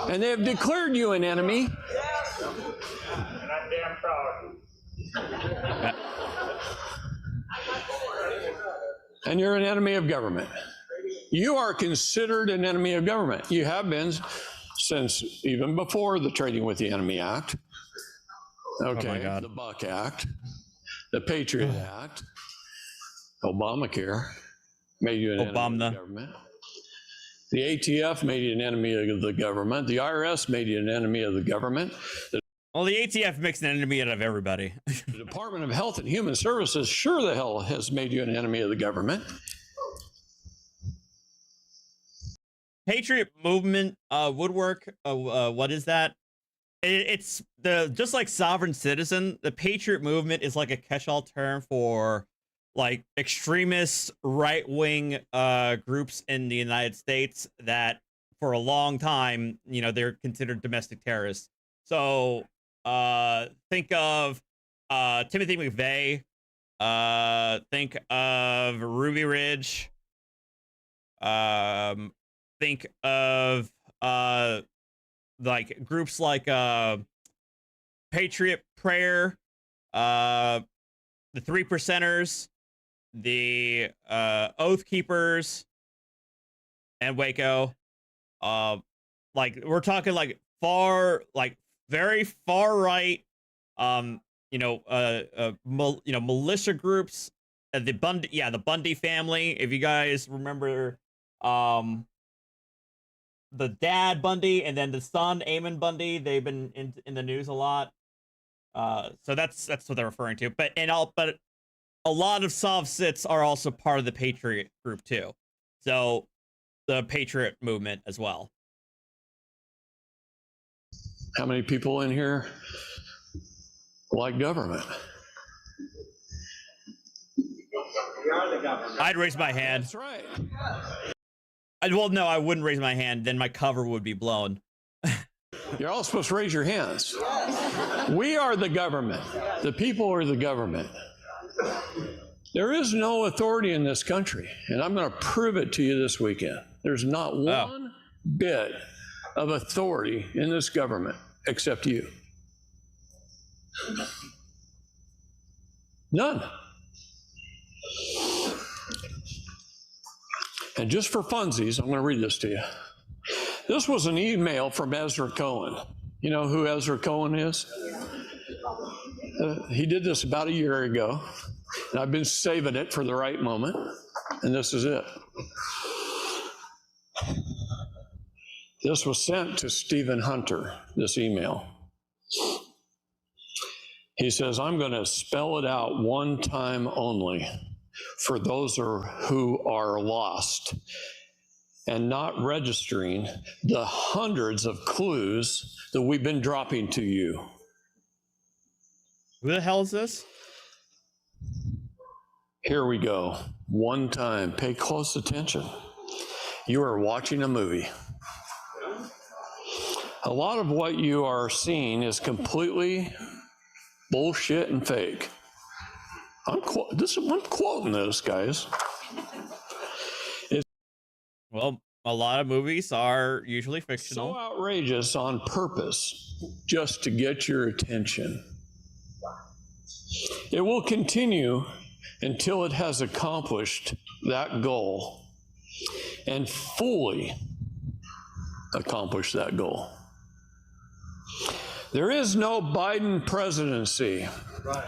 and they have declared you an enemy. And I'm damn proud. And you're an enemy of government. You are considered an enemy of government. You have been since even before the Trading with the Enemy Act. Okay, oh my God. The Buck Act, the Patriot Act, Obamacare made you an enemy of the government. The ATF made you an enemy of the government. The IRS made you an enemy of the government. Well, the ATF makes an enemy out of everybody. The Department of Health and Human Services sure the hell has made you an enemy of the government. Patriot movement, woodwork, what is that? It's just like sovereign citizen. The Patriot movement is like a catch-all term for like extremist right-wing groups in the United States that for a long time, you know, they're considered domestic terrorists. So think of Timothy McVeigh, think of Ruby Ridge, think of like groups like Patriot Prayer, the 3%ers, the Oath Keepers, and Waco. Like we're talking like very far right, militia groups. The Bundy family. If you guys remember, the dad Bundy and then the son Eamon Bundy, they've been in the news a lot. So that's what they're referring to. But a lot of Sov Sits are also part of the Patriot group too. So the Patriot movement as well. How many people in here like government? We are the government. I'd raise my hand. That's right. Well, no, I wouldn't raise my hand. Then my cover would be blown. You're all supposed to raise your hands. We are the government. The people are the government. There is no authority in this country, and I'm going to prove it to you this weekend. There's not one bit of authority in this government except you. None. And just for funsies, I'm going to read this to you. This was an email from Ezra Cohen. You know who Ezra Cohen is? He did this about a year ago, and I've been saving it for the right moment, and this is it. This was sent to Stephen Hunter, this email. He says, I'm going to spell it out one time only for those who are lost and not registering the hundreds of clues that we've been dropping to you. Who the hell is this? Here we go. One time. Pay close attention. You are watching a movie. A lot of what you are seeing is completely bullshit and fake. I'm quoting this, guys. Well, a lot of movies are usually fictional. So outrageous on purpose, just to get your attention. It will continue until it has accomplished that goal and fully accomplished that goal. There is no Biden presidency. Right.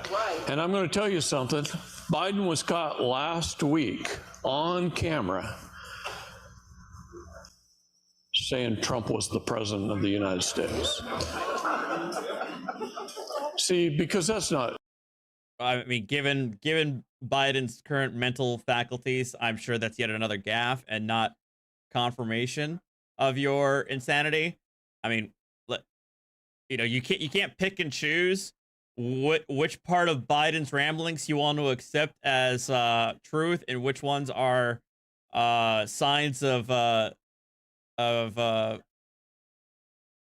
And I'm going to tell you something. Biden was caught last week on camera saying Trump was the president of the United States. See, because that's not... I mean, given Biden's current mental faculties, I'm sure that's yet another gaffe and not confirmation of your insanity. I mean, you can't pick and choose which part of Biden's ramblings you want to accept as truth and which ones are signs of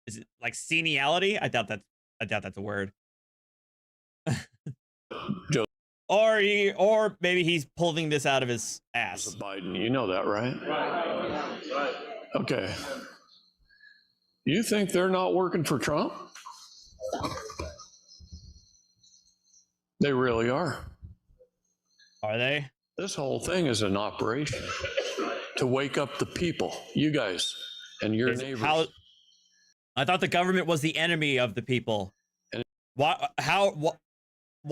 is it like seniality? I doubt that's a word. Or maybe he's pulling this out of his ass. Biden, you know that, right? Right. Okay. You think they're not working for Trump? They really are. Are they? This whole thing is an operation to wake up the people, you guys and your neighbors. I thought the government was the enemy of the people. Why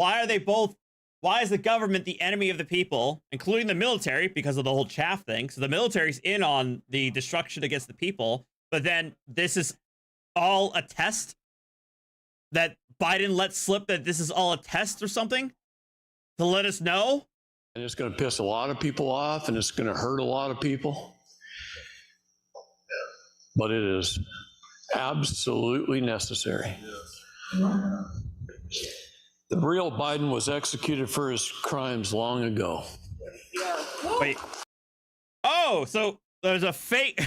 are they both? Why is the government the enemy of the people, including the military, because of the whole chaff thing? So the military's in on the destruction against the people, but then this is all a test that Biden let slip, that this is all a test or something to let us know. And it's going to piss a lot of people off, and it's going to hurt a lot of people. But it is absolutely necessary. The real Biden was executed for his crimes long ago. Wait. Oh, so there's a fake,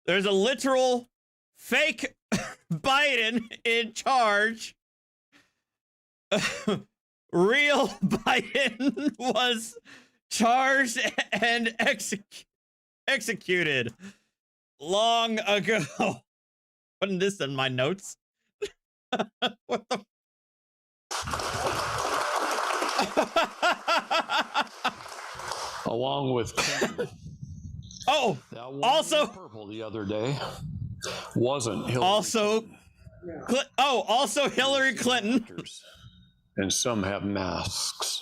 there's a literal fake Biden in charge. Real Biden was charged and executed long ago. Putting this in my notes. What the? Along with Clinton. Oh, also purple the other day wasn't Hillary. Also, also Hillary Clinton. And some have masks.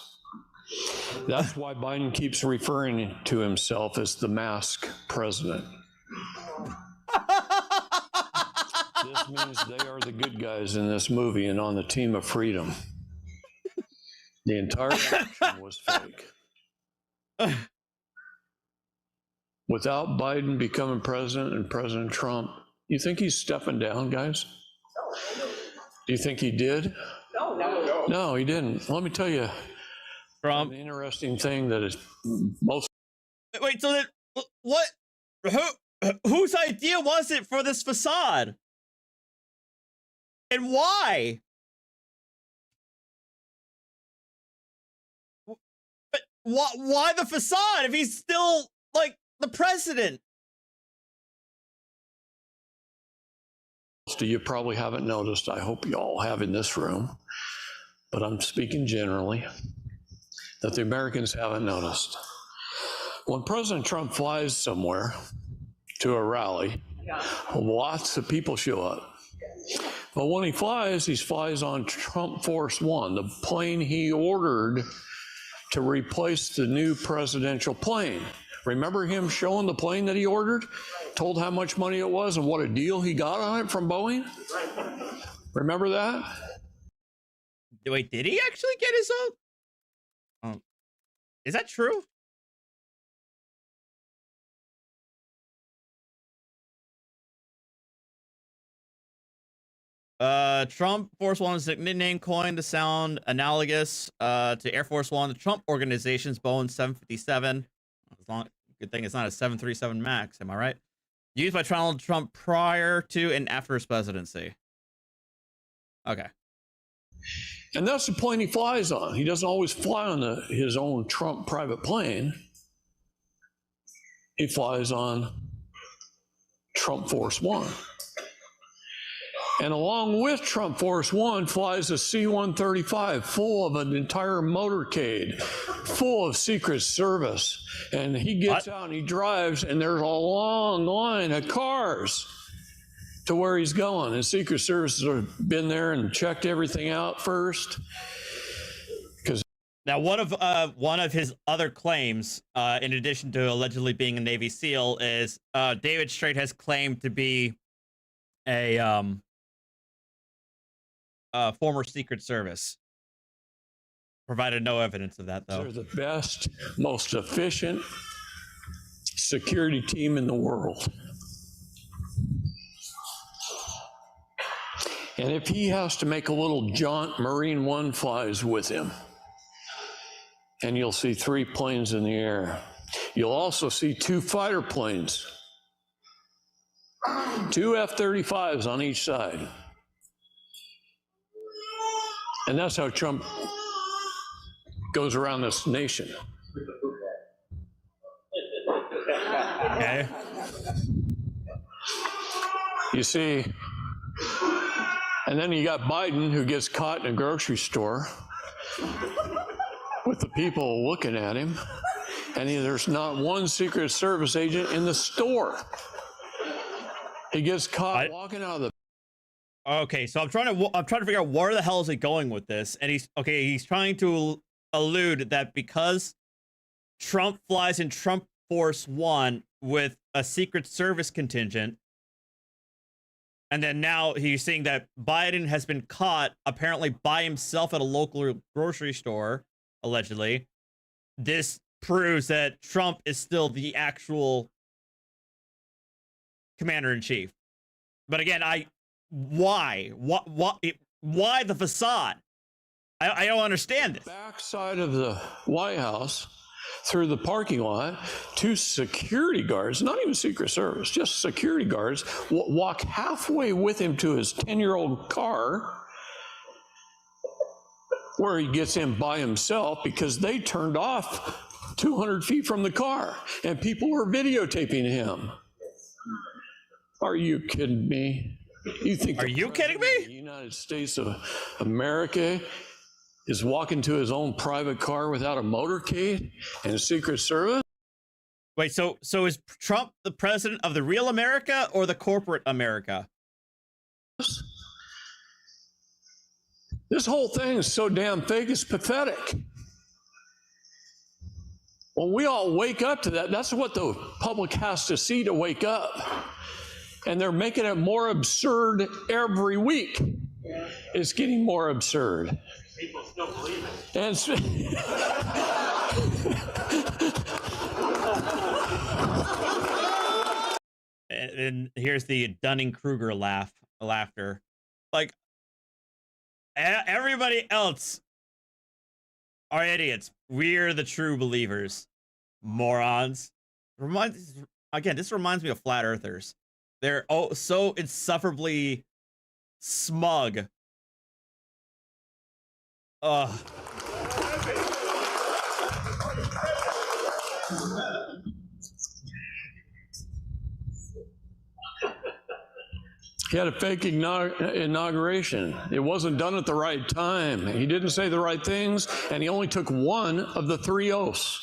That's why Biden keeps referring to himself as the mask president. This means they are the good guys in this movie and on the team of freedom. The entire election was fake. Without Biden becoming president and President Trump, you think he's stepping down, guys? Do you think he did? No, he didn't. Let me tell you, Trump. An interesting thing that is most. Wait, so that what? Whose idea was it for this facade? And why? But why the facade if he's still like the president? Most of you probably haven't noticed. I hope you all have in this room, but I'm speaking generally, that the Americans haven't noticed. When President Trump flies somewhere to a rally, Lots of people show up. But when he flies on Trump Force One, the plane he ordered to replace the new presidential plane. Remember him showing the plane that he ordered? Told how much money it was and what a deal he got on it from Boeing? Remember that? Wait, did he actually get his own? Is that true? Trump Force One is a nickname coined to sound analogous to Air Force One. The Trump organization's Boeing 757. Good thing it's not a 737 MAX, am I right? Used by Donald Trump prior to and after his presidency. Okay. And that's the plane he flies on. He doesn't always fly on his own Trump private plane. He flies on Trump Force One. And along with Trump Force One flies a C-135 full of an entire motorcade, full of Secret Service. And he gets out and he drives, and there's a long line of cars to where he's going. And Secret Service have been there and checked everything out first. Now, one of his other claims, in addition to allegedly being a Navy SEAL, is David Strait has claimed to be a former Secret Service. Provided no evidence of that, though. They're the best, most efficient security team in the world. And if he has to make a little jaunt, Marine One flies with him. And you'll see 3 planes in the air. You'll also see 2 fighter planes, 2 F-35s on each side. And that's how Trump goes around this nation. Okay. You see, and then you got Biden, who gets caught in a grocery store with the people looking at him, and there's not one Secret Service agent in the store. He gets caught walking out of the. Okay, so I'm trying to figure out where the hell is he going with this, and he's trying to allude that because Trump flies in Trump Force One with a Secret Service contingent, and then now he's saying that Biden has been caught apparently by himself at a local grocery store, allegedly. This proves that Trump is still the actual commander-in-chief. But again, why the facade? I don't understand this. Backside of the White House, through the parking lot, 2 security guards, not even Secret Service, just security guards, walk halfway with him to his 10-year-old car, where he gets in by himself because they turned off 200 feet from the car, and people were videotaping him. Are you kidding me? You think? Are you kidding me? The United States of America is walking to his own private car without a motorcade and Secret Service? Wait, so is Trump the president of the real America or the corporate America? This whole thing is so damn fake, it's pathetic. When we all wake up to that, that's what the public has to see to wake up. And they're making it more absurd every week. It's getting more absurd. People still believe it. And here's the Dunning-Kruger laughter. Like, everybody else are idiots. We're the true believers. Morons. This reminds me of flat earthers. They're so insufferably smug. Ugh. He had a fake inauguration. It wasn't done at the right time. He didn't say the right things, and he only took 1 of the 3 oaths.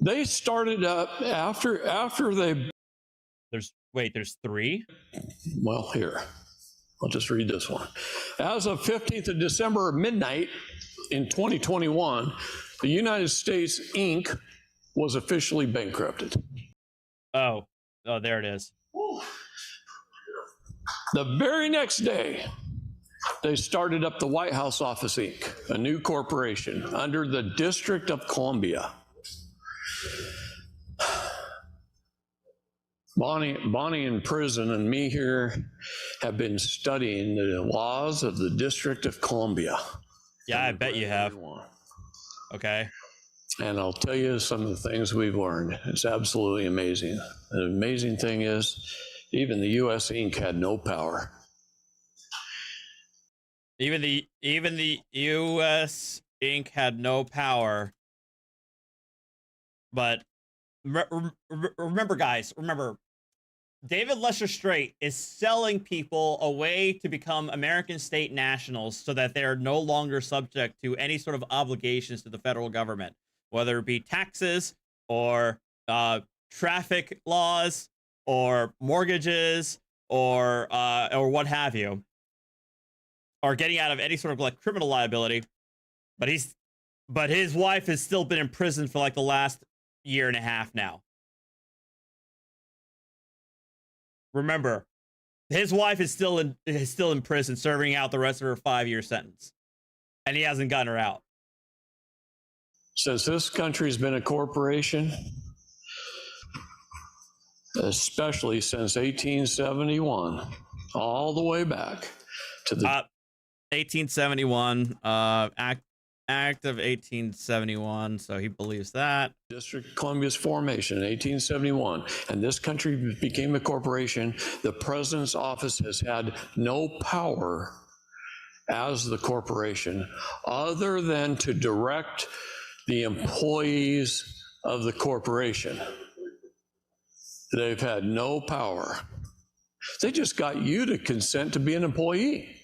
They started up after they There's 3? Well, here, I'll just read this one. As of 15th of December midnight in 2021, the United States Inc. was officially bankrupted. Oh, there it is. The very next day, they started up the White House Office Inc., a new corporation under the District of Columbia. Bonnie in prison and me here have been studying the laws of the District of Columbia. Yeah, I bet you have. Okay. And I'll tell you some of the things we've learned. It's absolutely amazing. The amazing thing is, even the U.S. Inc. had no power. Even the U.S. Inc. had no power. But remember, guys, David Lester Strait is selling people away to become American state nationals so that they're no longer subject to any sort of obligations to the federal government, whether it be taxes or traffic laws or mortgages or what have you, or getting out of any sort of like criminal liability. But his wife has still been in prison for like the last year and a half now. Remember, his wife is still in prison, serving out the rest of her 5-year sentence, and he hasn't gotten her out. Since this country's been a corporation, especially since 1871, all the way back to the 1871 Act of 1871. So he believes that. District of Columbia's formation in 1871, and this country became a corporation. The president's office has had no power as the corporation other than to direct the employees of the corporation. They've had no power. They just got you to consent to be an employee.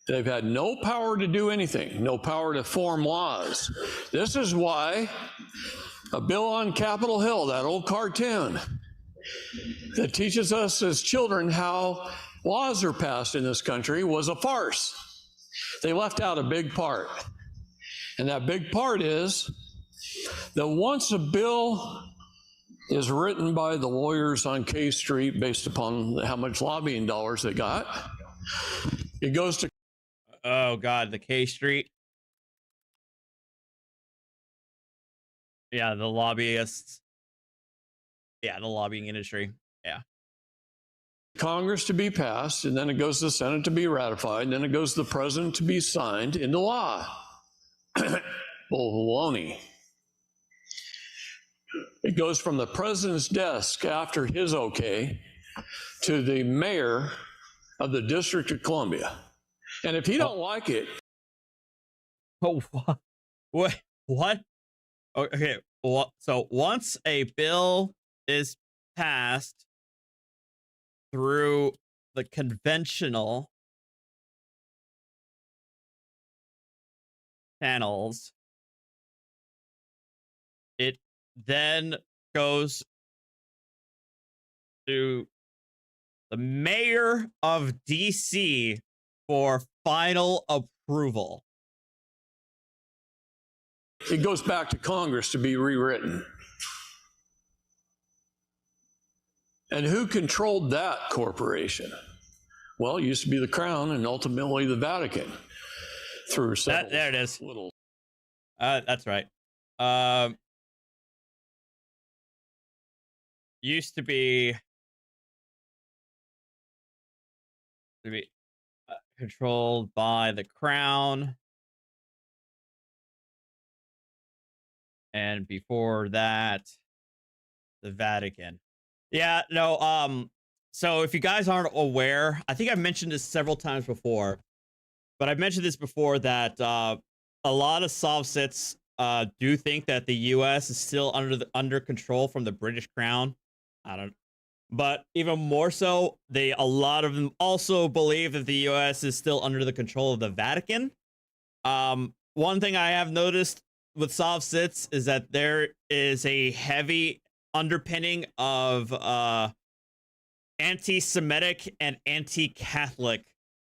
They've had no power to do anything, no power to form laws. This is why a bill on Capitol Hill, that old cartoon that teaches us as children how laws are passed in this country, was a farce. They left out a big part. And that big part is that once a bill is written by the lawyers on K Street based upon how much lobbying dollars they got, it goes to... Oh God, the K Street. Yeah, the lobbyists. Yeah, the lobbying industry. Yeah. Congress to be passed, and then it goes to the Senate to be ratified, and then it goes to the president to be signed into law. Baloney. It goes from the president's desk after his okay to the mayor of the District of Columbia. And if he don't like it... Oh, what? What? Okay, well, so once a bill is passed through the conventional channels, it then goes to the mayor of DC for final approval. It goes back to Congress to be rewritten. And who controlled that corporation? Well, it used to be the Crown and ultimately the Vatican. Through several there it is. Little. That's right. Used to be controlled by the Crown, and before that, the Vatican. Yeah, no, so if you guys aren't aware, I think I've mentioned this several times before, but I've mentioned this before that a lot of Sovsits do think that the U.S. is still under control from the British Crown. But even more so, a lot of them also believe that the U.S. is still under the control of the Vatican. One thing I have noticed with soft sits is that there is a heavy underpinning of anti-Semitic and anti-Catholic.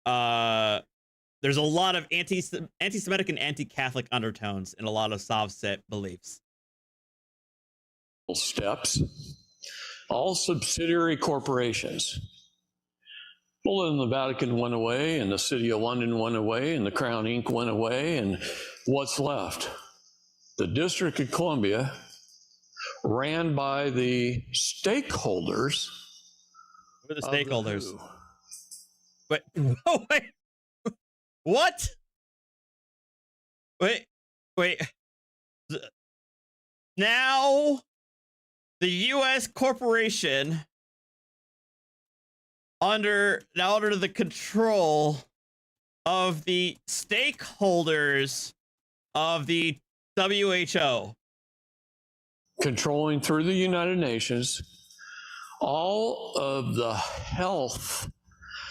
There's a lot of anti-Semitic and anti-Catholic undertones in a lot of soft sit beliefs. Steps. All subsidiary corporations. Well, then the Vatican went away, and the City of London went away, and the Crown Inc. went away, and what's left? The District of Columbia, ran by the stakeholders. Who are the stakeholders? Wait, oh, wait. What? Wait. Now, the U.S. corporation under the control of the stakeholders of the WHO, controlling through the United Nations all of the health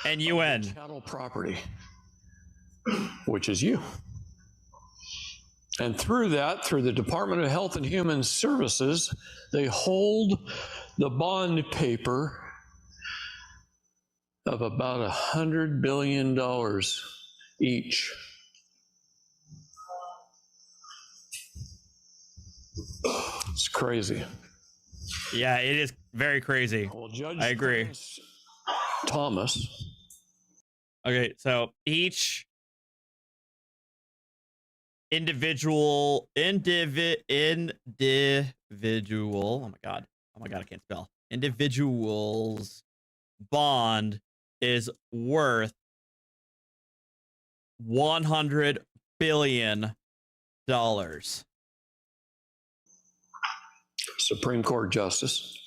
and UN chattel property, which is you. And through that, through the Department of Health and Human Services, they hold the bond paper of about $100 billion each. It's crazy. Yeah, it is very crazy. Well, Judge I agree. Thomas. Okay, so each individual, oh my god, I can't spell. Individual's bond is worth $100 billion. Supreme Court Justice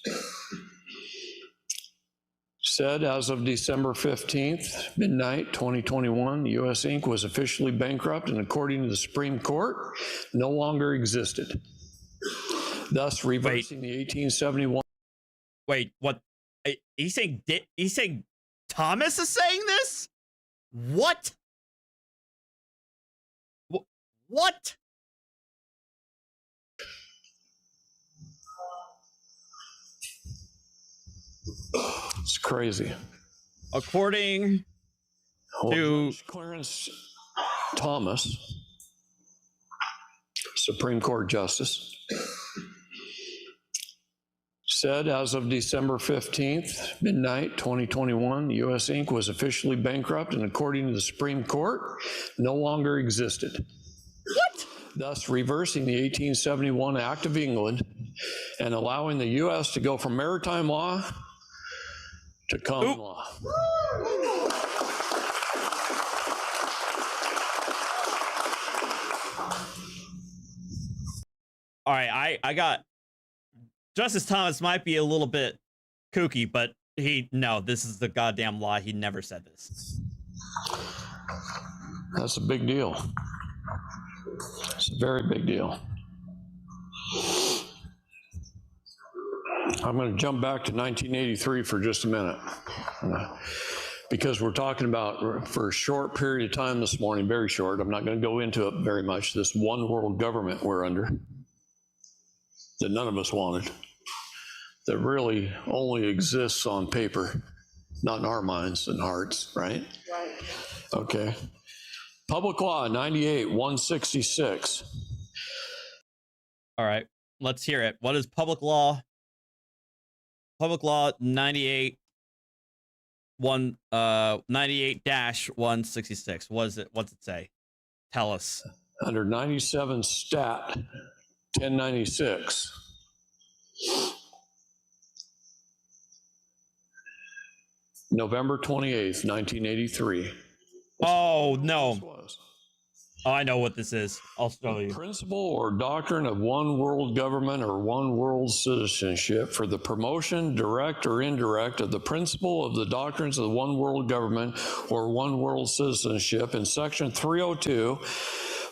said as of December 15th, midnight 2021, the U.S. Inc. was officially bankrupt and according to the Supreme Court, no longer existed. Thus reversing the 1871. Wait, what? He's saying Thomas is saying this? What? What? It's crazy. According to Judge Clarence Thomas, Supreme Court Justice, said as of December 15th, midnight 2021, the U.S. Inc. was officially bankrupt and according to the Supreme Court, no longer existed. What? Thus reversing the 1871 Act of England and allowing the U.S. to go from maritime law to common law. All right, I got Justice Thomas might be a little bit kooky, but this is the goddamn law. He never said this. That's a big deal. It's a very big deal. I'm going to jump back to 1983 for just a minute, because we're talking about, for a short period of time this morning, very short, I'm not going to go into it very much, this one world government we're under, that none of us wanted, that really only exists on paper, not in our minds and hearts, right? Right. Okay. Public Law 98-166. All right, let's hear it. What is Public Law? Public Law 98-166. What's it say? Tell us. Under 97 Stat 1096. November 28th, 1983. Oh, no. Oh, I know what this is. I'll show you. Principle or doctrine of one world government or one world citizenship for the promotion, direct or indirect, of the principle of the doctrines of the one world government or one world citizenship in section 302,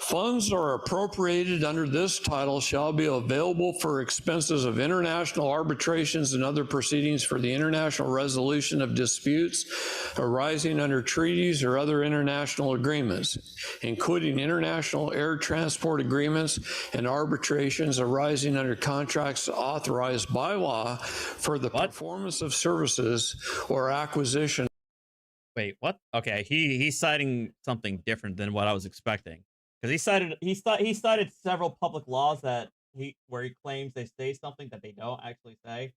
Funds are appropriated under this title shall be available for expenses of international arbitrations and other proceedings for the international resolution of disputes arising under treaties or other international agreements, including international air transport agreements and arbitrations arising under contracts authorized by law for the performance of services or acquisition. Wait, what? Okay, he's citing something different than what I was expecting. Because he cited several public laws that where he claims they say something that they don't actually say.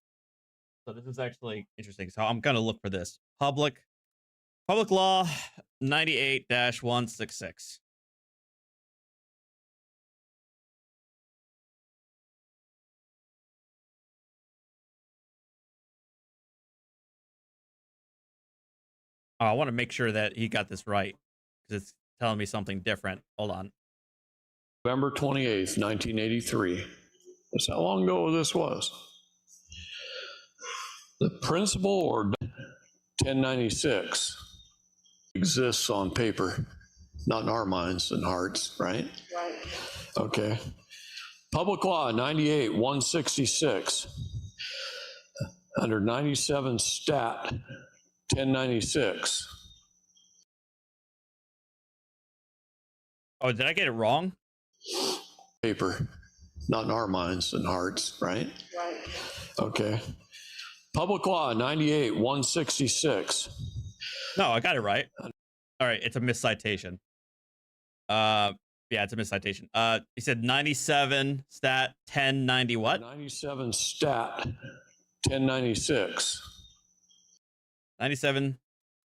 So this is actually interesting. So I'm gonna look for this. Public law 98-166. Oh, I want to make sure that he got this right because it's telling me something different. Hold on. November 28th, 1983. That's how long ago this was. The principle or 1096 exists on paper, not in our minds and hearts, right? Right. Okay. Public Law 98-166 under 97 Stat 1096. Oh, did I get it wrong? Paper, not in our minds and hearts, right? Right. Okay. Public Law 98-166. No, I got it right. All right, it's a miscitation. Yeah, it's a miscitation. He said 97 stat 1090 what? 97 Stat 1096. 97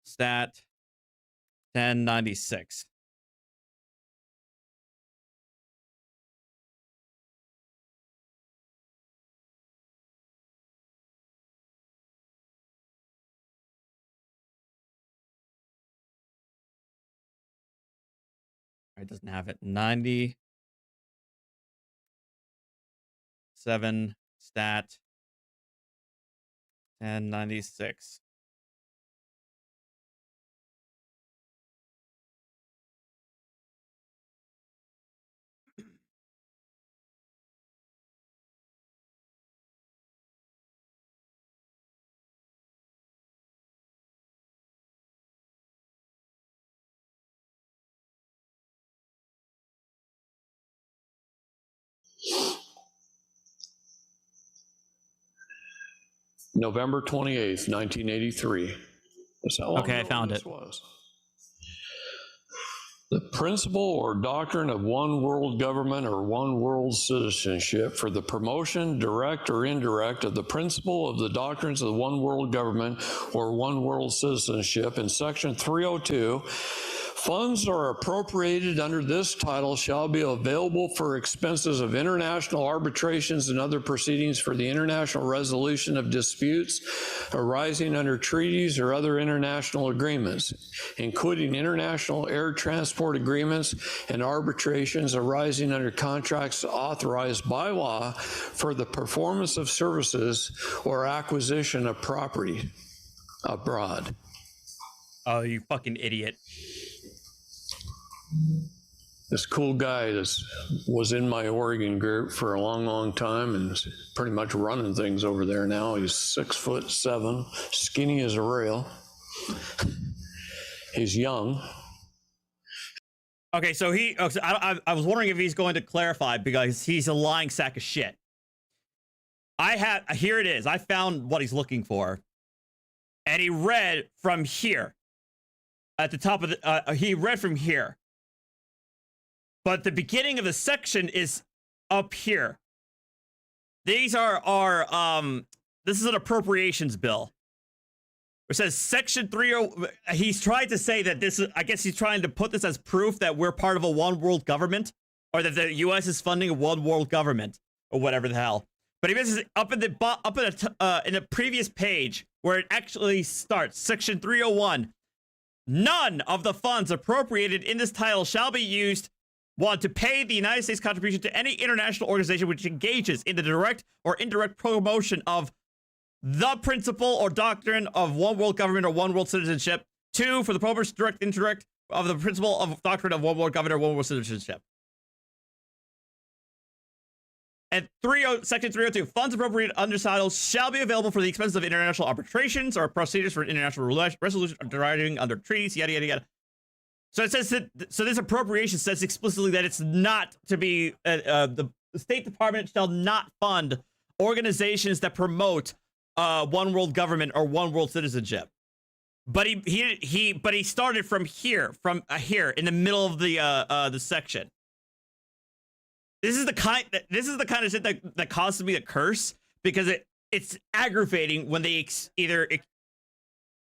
stat 1096. It doesn't have it. 97 stat 1096. November 28th, 1983. That's how long Okay, I ago found this it. was. The principle or doctrine of one world government or one world citizenship for the promotion, direct or indirect, of the principle of the doctrines of the one world government or one world citizenship in section 302. Funds are appropriated under this title shall be available for expenses of international arbitrations and other proceedings for the international resolution of disputes arising under treaties or other international agreements, including international air transport agreements and arbitrations arising under contracts authorized by law for the performance of services or acquisition of property abroad. Oh, you fucking idiot. This cool guy that was in my Oregon group for a long, long time and is pretty much running things over there now. He's 6'7", skinny as a rail. He's young. Okay, so I was wondering if he's going to clarify because he's a lying sack of shit. Here it is. I found what he's looking for. And he read from here. At the top of the, he read from here. But the beginning of the section is up here. These are this is an appropriations bill. It says section 30. He's trying to say that this is, I guess he's trying to put this as proof that we're part of a one world government, or that the US is funding a one world government, or whatever the hell. But he misses up in the previous page where it actually starts, section 301. None of the funds appropriated in this title shall be used, one, to pay the United States contribution to any international organization which engages in the direct or indirect promotion of the principle or doctrine of one world government or one world citizenship. Two, for the promotion, direct, indirect, of the principle of doctrine of one world government or one world citizenship. And Section 302, funds appropriated under titles shall be available for the expenses of international arbitrations or procedures for international resolution deriving under treaties, yada, yada, yada. So it says that, so this appropriation says explicitly that it's not to be, the State Department shall not fund organizations that promote one world government or one world citizenship. But he started from here, here in the middle of the section. This is the kind of shit that causes me a curse, because it's aggravating when they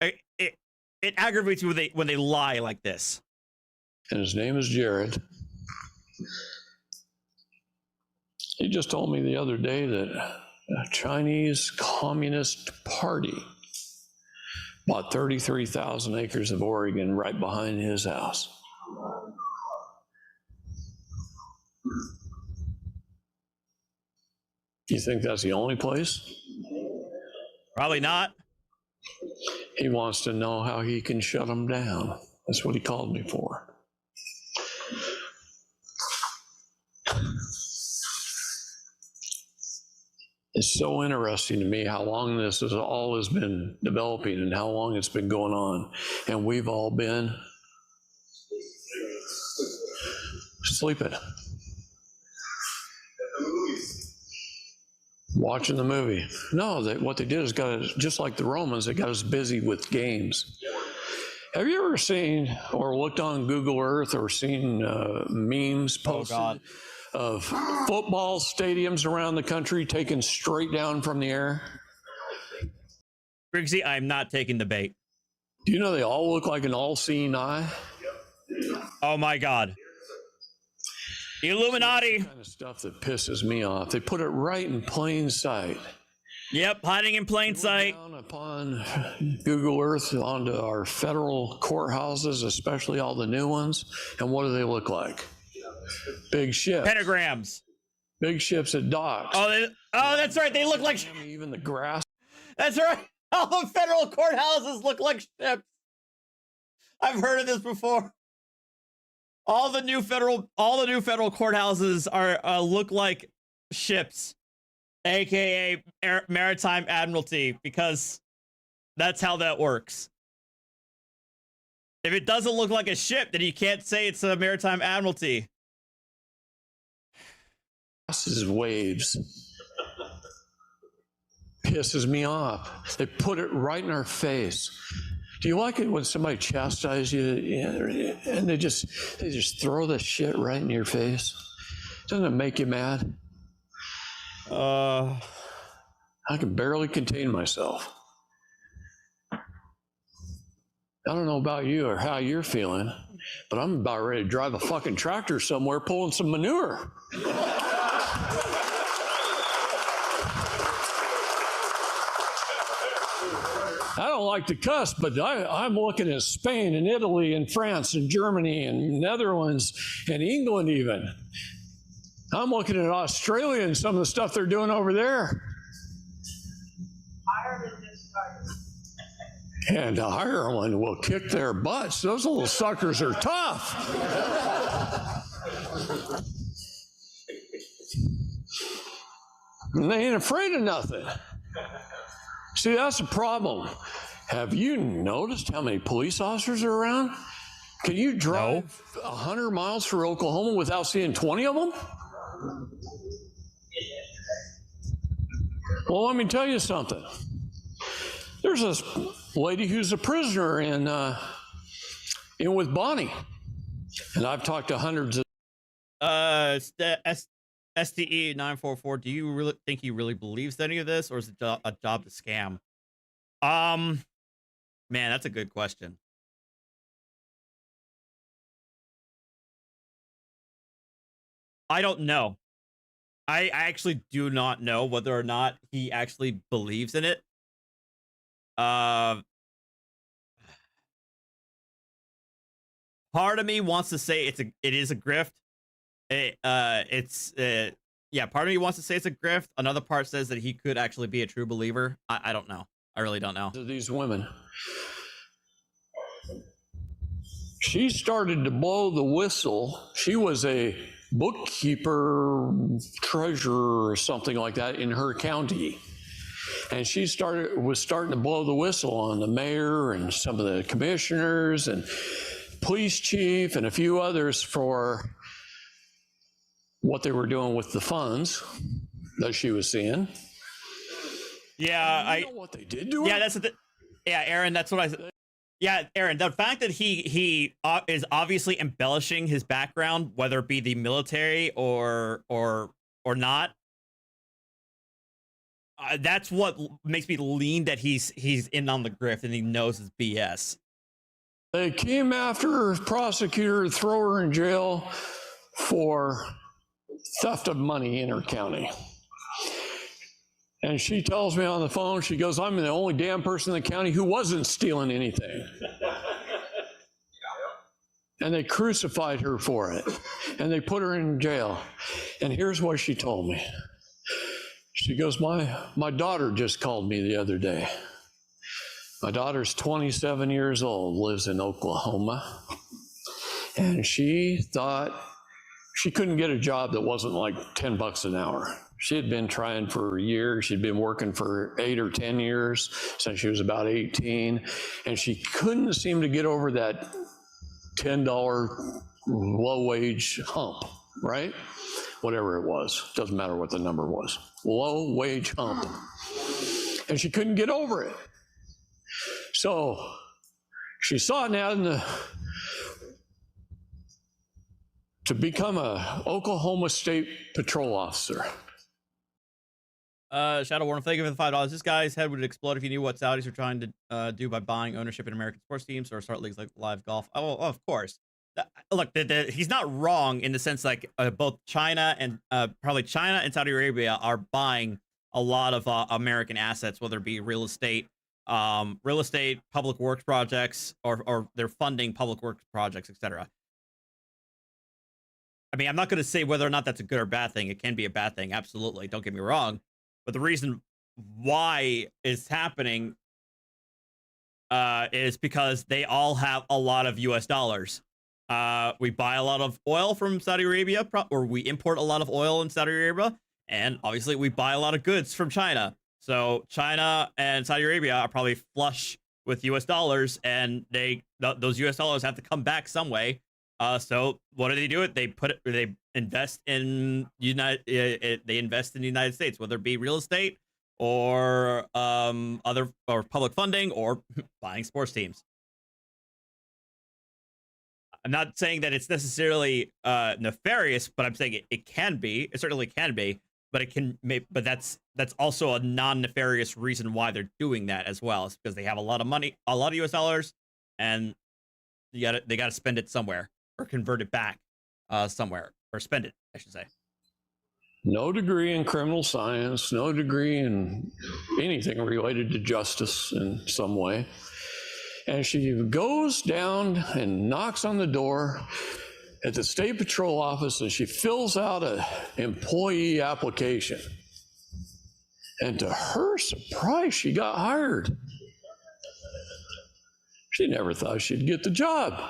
it aggravates me when they lie like this. And his name is Jared. He just told me the other day that a Chinese Communist Party bought 33,000 acres of Oregon right behind his house. You think that's the only place? Probably not. He wants to know how he can shut them down. That's what he called me for. It's so interesting to me how long this all has been developing and how long it's been going on. And we've all been sleeping. Watching the movie. No, what they did is got us, just like the Romans, they got us busy with games. Have you ever seen or looked on Google Earth or seen memes posted of football stadiums around the country taken straight down from the air? Briggsy, I'm not taking the bait. Do you know they all look like an all-seeing eye? Oh my God. The Illuminati. That's the kind of stuff that pisses me off. They put it right in plain sight. Yep, hiding in plain sight. Down upon Google Earth onto our federal courthouses, especially all the new ones. And what do they look like? Big ships. Pentagrams. Big ships at docks. Oh, that's right. They look like even the grass. That's right. All the federal courthouses look like ships. I've heard of this before. All the new federal courthouses are look like ships, aka maritime admiralty, because that's how that works. If it doesn't look like a ship, then you can't say it's a maritime admiralty. This is waves. Pisses me off. They put it right in our face. Do you like it when somebody chastises you and they just throw the shit right in your face? Doesn't it make you mad? I can barely contain myself. I don't know about you or how you're feeling, but I'm about ready to drive a fucking tractor somewhere pulling some manure. I don't like to cuss, but I'm looking at Spain and Italy and France and Germany and Netherlands and England even. I'm looking at Australia and some of the stuff they're doing over there. And Ireland will kick their butts. Those little suckers are tough. And they ain't afraid of nothing. See, that's the problem. Have you noticed how many police officers are around? Can you drive 100 miles through Oklahoma without seeing 20 of them? Well, let me tell you something. There's this lady who's a prisoner in with Bonnie, and I've talked to hundreds of. STE 944. Do you really think he really believes any of this, or is it a job to scam? Man, that's a good question. I don't know. I actually do not know whether or not he actually believes in it. Part of me wants to say it is a grift. Yeah, part of me wants to say it's a grift. Another part says that he could actually be a true believer. I don't know. I really don't know. These women. She started to blow the whistle. She was a bookkeeper, treasurer, or something like that in her county. And she was starting to blow the whistle on the mayor and some of the commissioners and police chief and a few others for what they were doing with the funds that she was seeing. Yeah, you know what they did to her? Yeah, yeah, Aaron, that's what I said. Yeah, Aaron, the fact that he is obviously embellishing his background, whether it be the military or not, that's what makes me lean that he's in on the grift and he knows his BS. They came after her prosecutor, throw her in jail for theft of money in her county. And she tells me on the phone, she goes, I'm the only damn person in the county who wasn't stealing anything. And they crucified her for it. And they put her in jail. And here's what she told me. She goes, my daughter just called me the other day. My daughter's 27 years old, lives in Oklahoma. And she thought she couldn't get a job that wasn't like $10 an hour. She had been trying for a year. She'd been working for 8 or 10 years since she was about 18. And she couldn't seem to get over that $10 low wage hump, right? Whatever it was, doesn't matter what the number was. Low wage hump. And she couldn't get over it. So she sought out to become a Oklahoma State Patrol officer. Shadow Warner, thank you for the $5. This guy's head would explode if he knew what Saudis are trying to do by buying ownership in American sports teams or start leagues like live golf. Oh, of course. Look, he's not wrong in the sense like both China and probably China and Saudi Arabia are buying a lot of American assets, whether it be real estate, public works projects, or they're funding public works projects, etc. I mean, I'm not going to say whether or not that's a good or bad thing. It can be a bad thing, absolutely. Don't get me wrong. But the reason why it's happening is because they all have a lot of US dollars. We buy a lot of oil from Saudi Arabia, or we import a lot of oil in Saudi Arabia, and obviously we buy a lot of goods from China. So China and Saudi Arabia are probably flush with US dollars, and those US dollars have to come back some way. So what do? They invest in they invest in the United States, whether it be real estate or public funding or buying sports teams. I'm not saying that it's necessarily nefarious, but I'm saying it can be. It certainly can be, but it can. But that's also a non-nefarious reason why they're doing that as well. It's because they have a lot of money, a lot of US dollars, and they got to spend it somewhere or convert it back somewhere, or spend it, I should say. No degree in criminal science, no degree in anything related to justice in some way. And she goes down and knocks on the door at the State Patrol office, and she fills out an employee application. And to her surprise, she got hired. She never thought she'd get the job.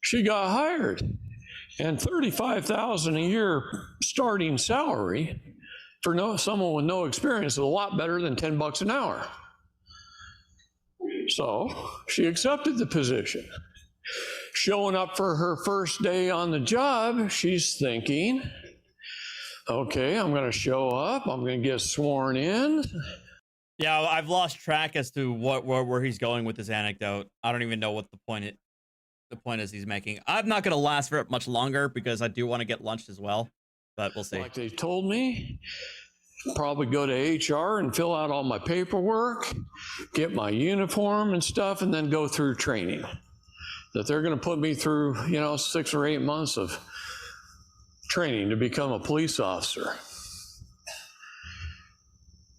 She got hired. And $35,000 a year starting salary for someone with no experience is a lot better than $10 an hour. So she accepted the position. Showing up for her first day on the job, she's thinking, okay, I'm going to show up. I'm going to get sworn in. Yeah, I've lost track as to where he's going with this anecdote. I don't even know what the point is he's making. I'm not going to last for much longer because I do want to get lunch as well, but we'll see. Like they told me, probably go to HR and fill out all my paperwork, get my uniform and stuff, and then go through training. That they're going to put me through, 6 or 8 months of training to become a police officer.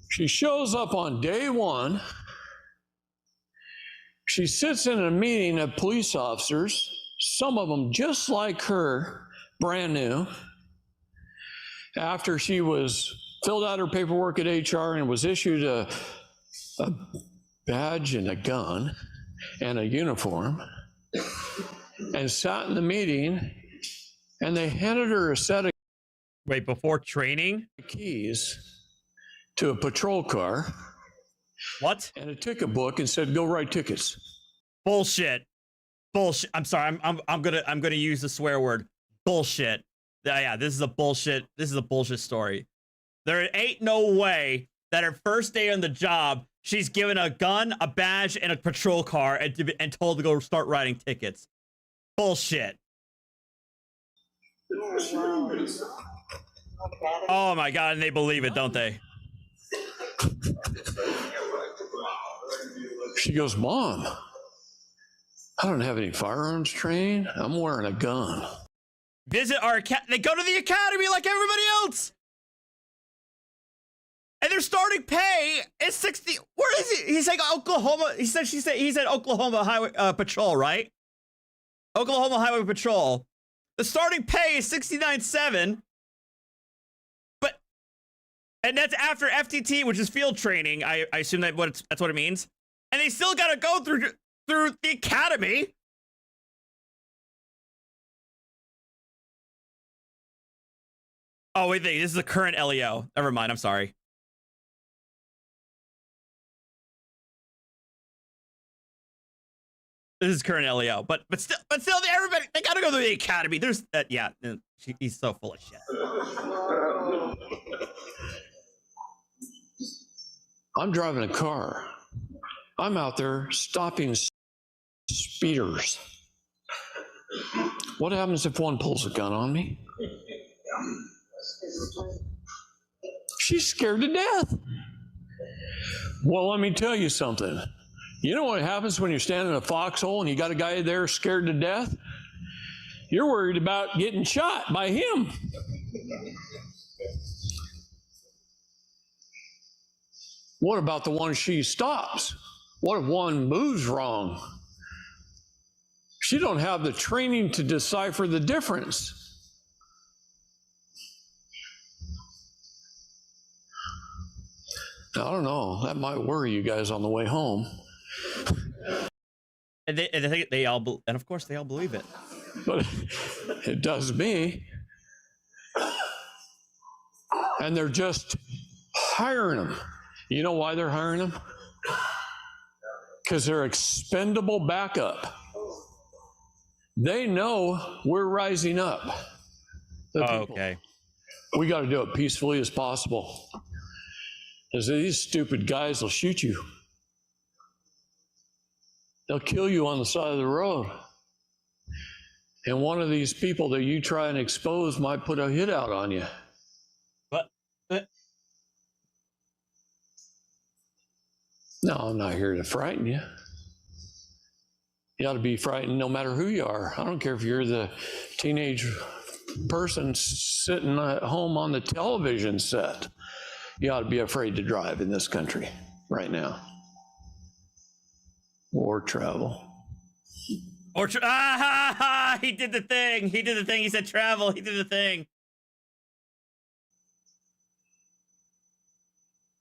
She shows up on day one. She sits in a meeting of police officers, some of them just like her, brand new, after she was filled out her paperwork at HR and was issued a badge and a gun and a uniform, and sat in the meeting and they handed her a set of Wait, before training? keys to a patrol car. What? And a ticket book and said, "Go write tickets." Bullshit. Bullshit. I'm sorry. I'm gonna use the swear word. Bullshit. Yeah, this is a bullshit. This is a bullshit story. There ain't no way that her first day on the job, she's given a gun, a badge, and a patrol car, and told to go start writing tickets. Bullshit. Oh my god, and they believe it, don't they? She goes, "Mom, I don't have any firearms training. I'm wearing a gun." Visit our they go to the academy like everybody else. And their starting pay is 60. Where is it? He's like Oklahoma. He said he said Oklahoma Highway Patrol, right? Oklahoma Highway Patrol. The starting pay is $69,700. And that's after FTT, which is field training. I assume that's what it means. And they still gotta go through the academy. Oh wait, this is the current LEO. Never mind. I'm sorry. This is current LEO, but still, everybody they gotta go to the academy. There's that. Yeah, he's so full of shit. I'm driving a car. I'm out there stopping speeders. What happens if one pulls a gun on me? She's scared to death. Well, let me tell you something. You know what happens when you're standing in a foxhole and you got a guy there scared to death? You're worried about getting shot by him. What about the one she stops? What if one moves wrong? She don't have the training to decipher the difference. Now, I don't know. That might worry you guys on the way home. And they all, and of course they all believe it. But it does me. And they're just hiring them. You know why they're hiring them? Because they're expendable backup. They know we're rising up. Okay. We got to do it peacefully as possible. Because these stupid guys will shoot you. They'll kill you on the side of the road. And one of these people that you try and expose might put a hit out on you. What? No, I'm not here to frighten you. You ought to be frightened no matter who you are. I don't care if you're the teenage person sitting at home on the television set. You ought to be afraid to drive in this country right now. Or travel. Or he did the thing. He did the thing. He said travel. He did the thing.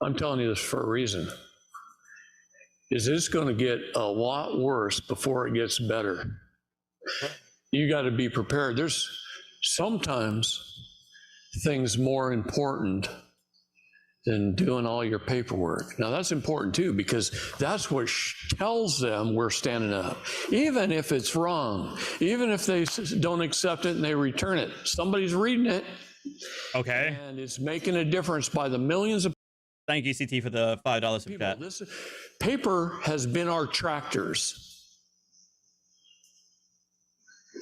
I'm telling you this for a reason. Is this going to get a lot worse before it gets better? You got to be prepared. There's sometimes things more important than doing all your paperwork. Now that's important too, because that's what tells them we're standing up. Even if it's wrong, even if they don't accept it and they return it, somebody's reading it. Okay. And it's making a difference by the millions of. Thank you, CT, for the $5 super chat. This paper has been our tractors.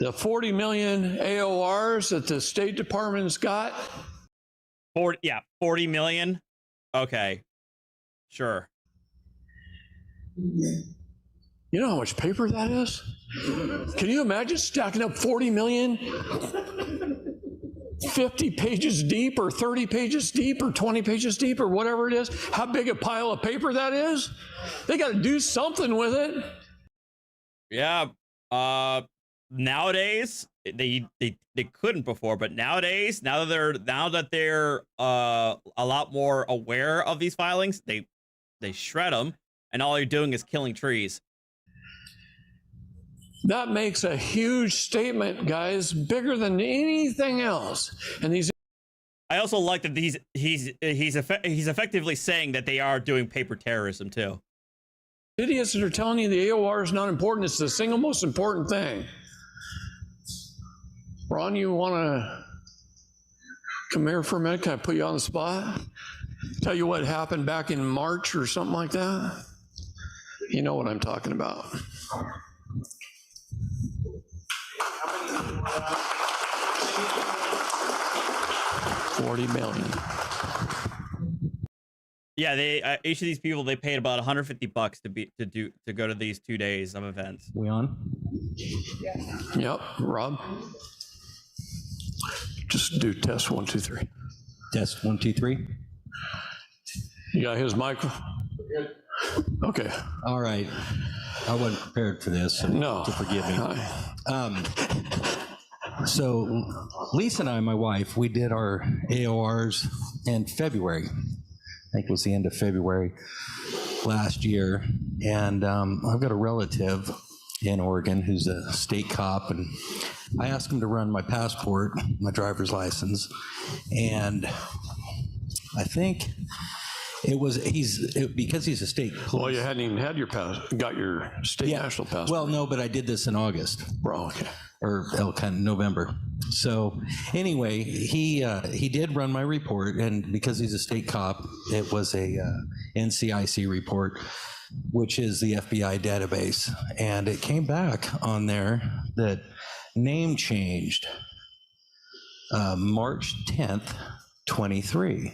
The 40 million AORs that the State Department's got. 40 million. Okay, sure. You know how much paper that is? Can you imagine stacking up 40 million? 50 pages deep or 30 pages deep or 20 pages deep or whatever it is? How big a pile of paper that is? They got to do something with it. Yeah. Nowadays they couldn't before, but nowadays now that they're a lot more aware of these filings, they shred them, and all you're doing is killing trees. That makes a huge statement, guys, bigger than anything else. And these. I also like that he's effectively saying that they are doing paper terrorism too. Idiots that are telling you the AOR is not important. It's the single most important thing. Ron, you want to come here for a minute? Can I put you on the spot? Tell you what happened back in March or something like that? You know what I'm talking about. 40 million. Yeah, they each of these people, they paid about $150 to go to these 2 days of events. We on? Yep, Rob. Just do test 1, 2, 3. Test 1, 2, 3. You got his mic? Okay. All right. I wasn't prepared for this. So No. to forgive me. So Lisa and I, my wife, we did our AORs in February. I think it was the end of February last year. And I've got a relative in Oregon who's a state cop, and I asked him to run my passport, my driver's license, and I think it was because he's a state police. Well, you hadn't even had your got your state national passport. Well, no, but I did this in August. Bro, okay. Or kind of November. So anyway, he did run my report, and because he's a state cop, it was a NCIC report, which is the FBI database, and it came back on there that name changed March 10th, 23,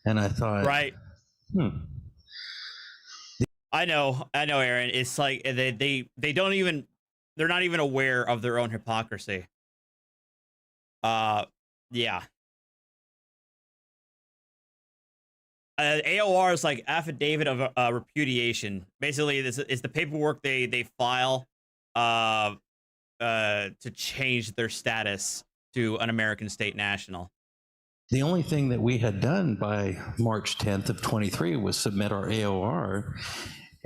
and I thought, right. I know, Aaron. It's like they don't even. They're not even aware of their own hypocrisy. Yeah. AOR is like affidavit of repudiation. Basically, this is the paperwork they file to change their status to an American state national. the only thing that we had done by March 10th of 23 was submit our AOR.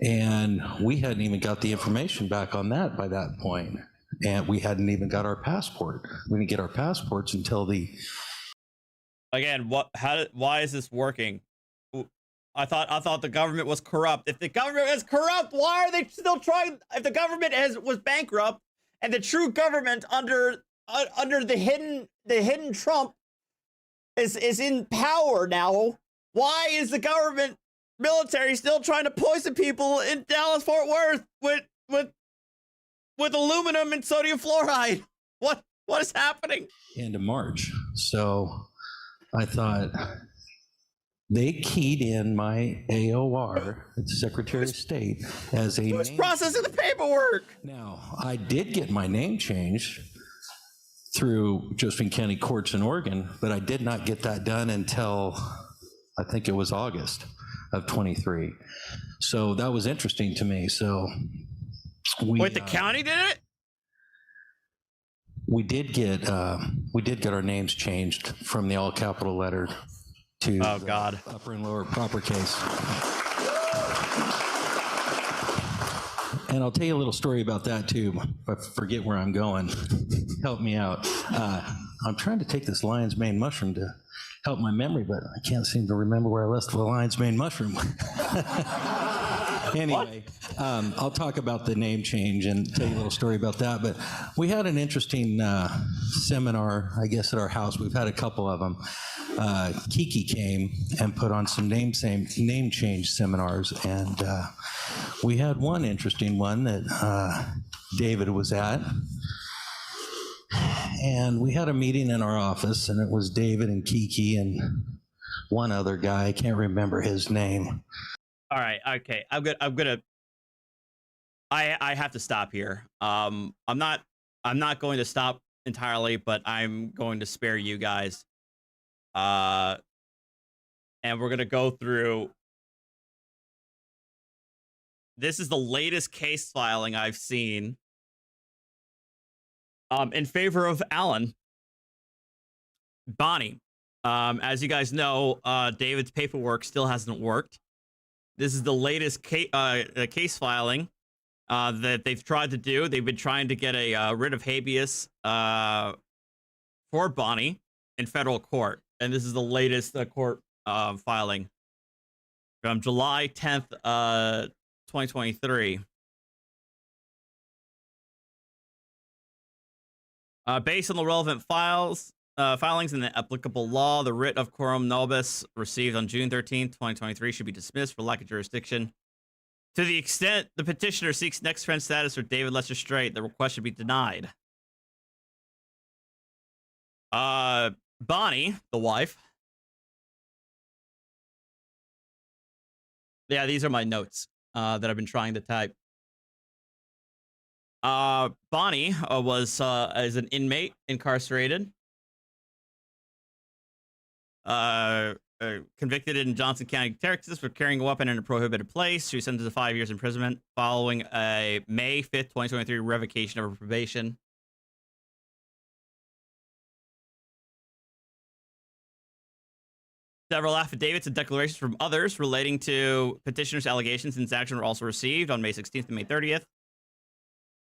And we hadn't even got the information back on that by that point. And we hadn't even got our passport. We didn't get our passports until the... Again, why is this working? I thought the government was corrupt. If the government is corrupt, why are they still trying? If the government was bankrupt and the true government under the hidden Trump is in power now, why is the government military still trying to poison people in Dallas Fort Worth with aluminum and sodium fluoride? What is happening? End of March. So I thought they keyed in my AOR at the Secretary of State as a Who's processing the paperwork? Now, I did get my name changed through Josephine County Courts in Oregon, but I did not get that done until I think it was August of 23. So that was interesting to me. So wait, the county did it? We did get our names changed from the all capital letter to God, upper and lower proper case. And I'll tell you a little story about that too. I forget where I'm going. Help me out. I'm trying to take this lion's mane mushroom to help my memory, but I can't seem to remember where I left the lion's mane mushroom. Anyway, I'll talk about the name change and tell you a little story about that. But we had an interesting seminar, I guess, at our house. We've had a couple of them. Kiki came and put on some name change seminars, and we had one interesting one that David was at. And we had a meeting in our office, and it was David and Kiki and one other guy. I can't remember his name. All right, okay. I have to stop here. I'm not going to stop entirely, but I'm going to spare you guys. And we're gonna go through. This is the latest case filing I've seen in favor of Alan Bonnie. As you guys know, David's paperwork still hasn't worked. This is the latest case filing that they've tried to do. They've been trying to get a writ of habeas for Bonnie in federal court, and this is the latest court filing from July 10th, 2023. Based on the relevant filings in the applicable law, the writ of quorum nobis received on June 13th, 2023 should be dismissed for lack of jurisdiction. To the extent the petitioner seeks next friend status for David Lester Strait, the request should be denied. Bonnie, the wife. Yeah, these are my notes that I've been trying to type. Bonnie was as an inmate incarcerated, convicted in Johnson County, Texas, for carrying a weapon in a prohibited place. She was sentenced to 5 years imprisonment following a May 5th, 2023 revocation of her probation. Several affidavits and declarations from others relating to petitioner's allegations in this action were also received on May 16th and May 30th.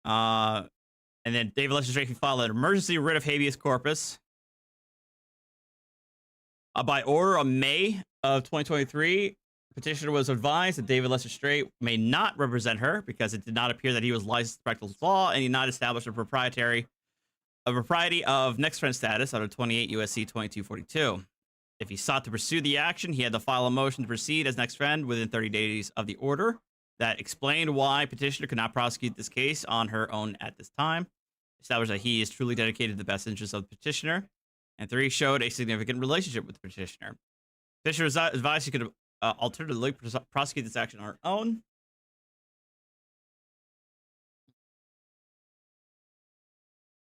And then David Lester Strait filed an emergency writ of habeas corpus. By order on May of 2023, petitioner was advised that David Lester Strait may not represent her because it did not appear that he was licensed to practice law and he not established a propriety of next friend status under 28 USC 2242. If he sought to pursue the action, he had to file a motion to proceed as next friend within 30 days of the order that explained why petitioner could not prosecute this case on her own at this time, established that he is truly dedicated to the best interests of the petitioner, and 3, showed a significant relationship with the petitioner. Petitioner was advised he could alternatively prosecute this action on her own.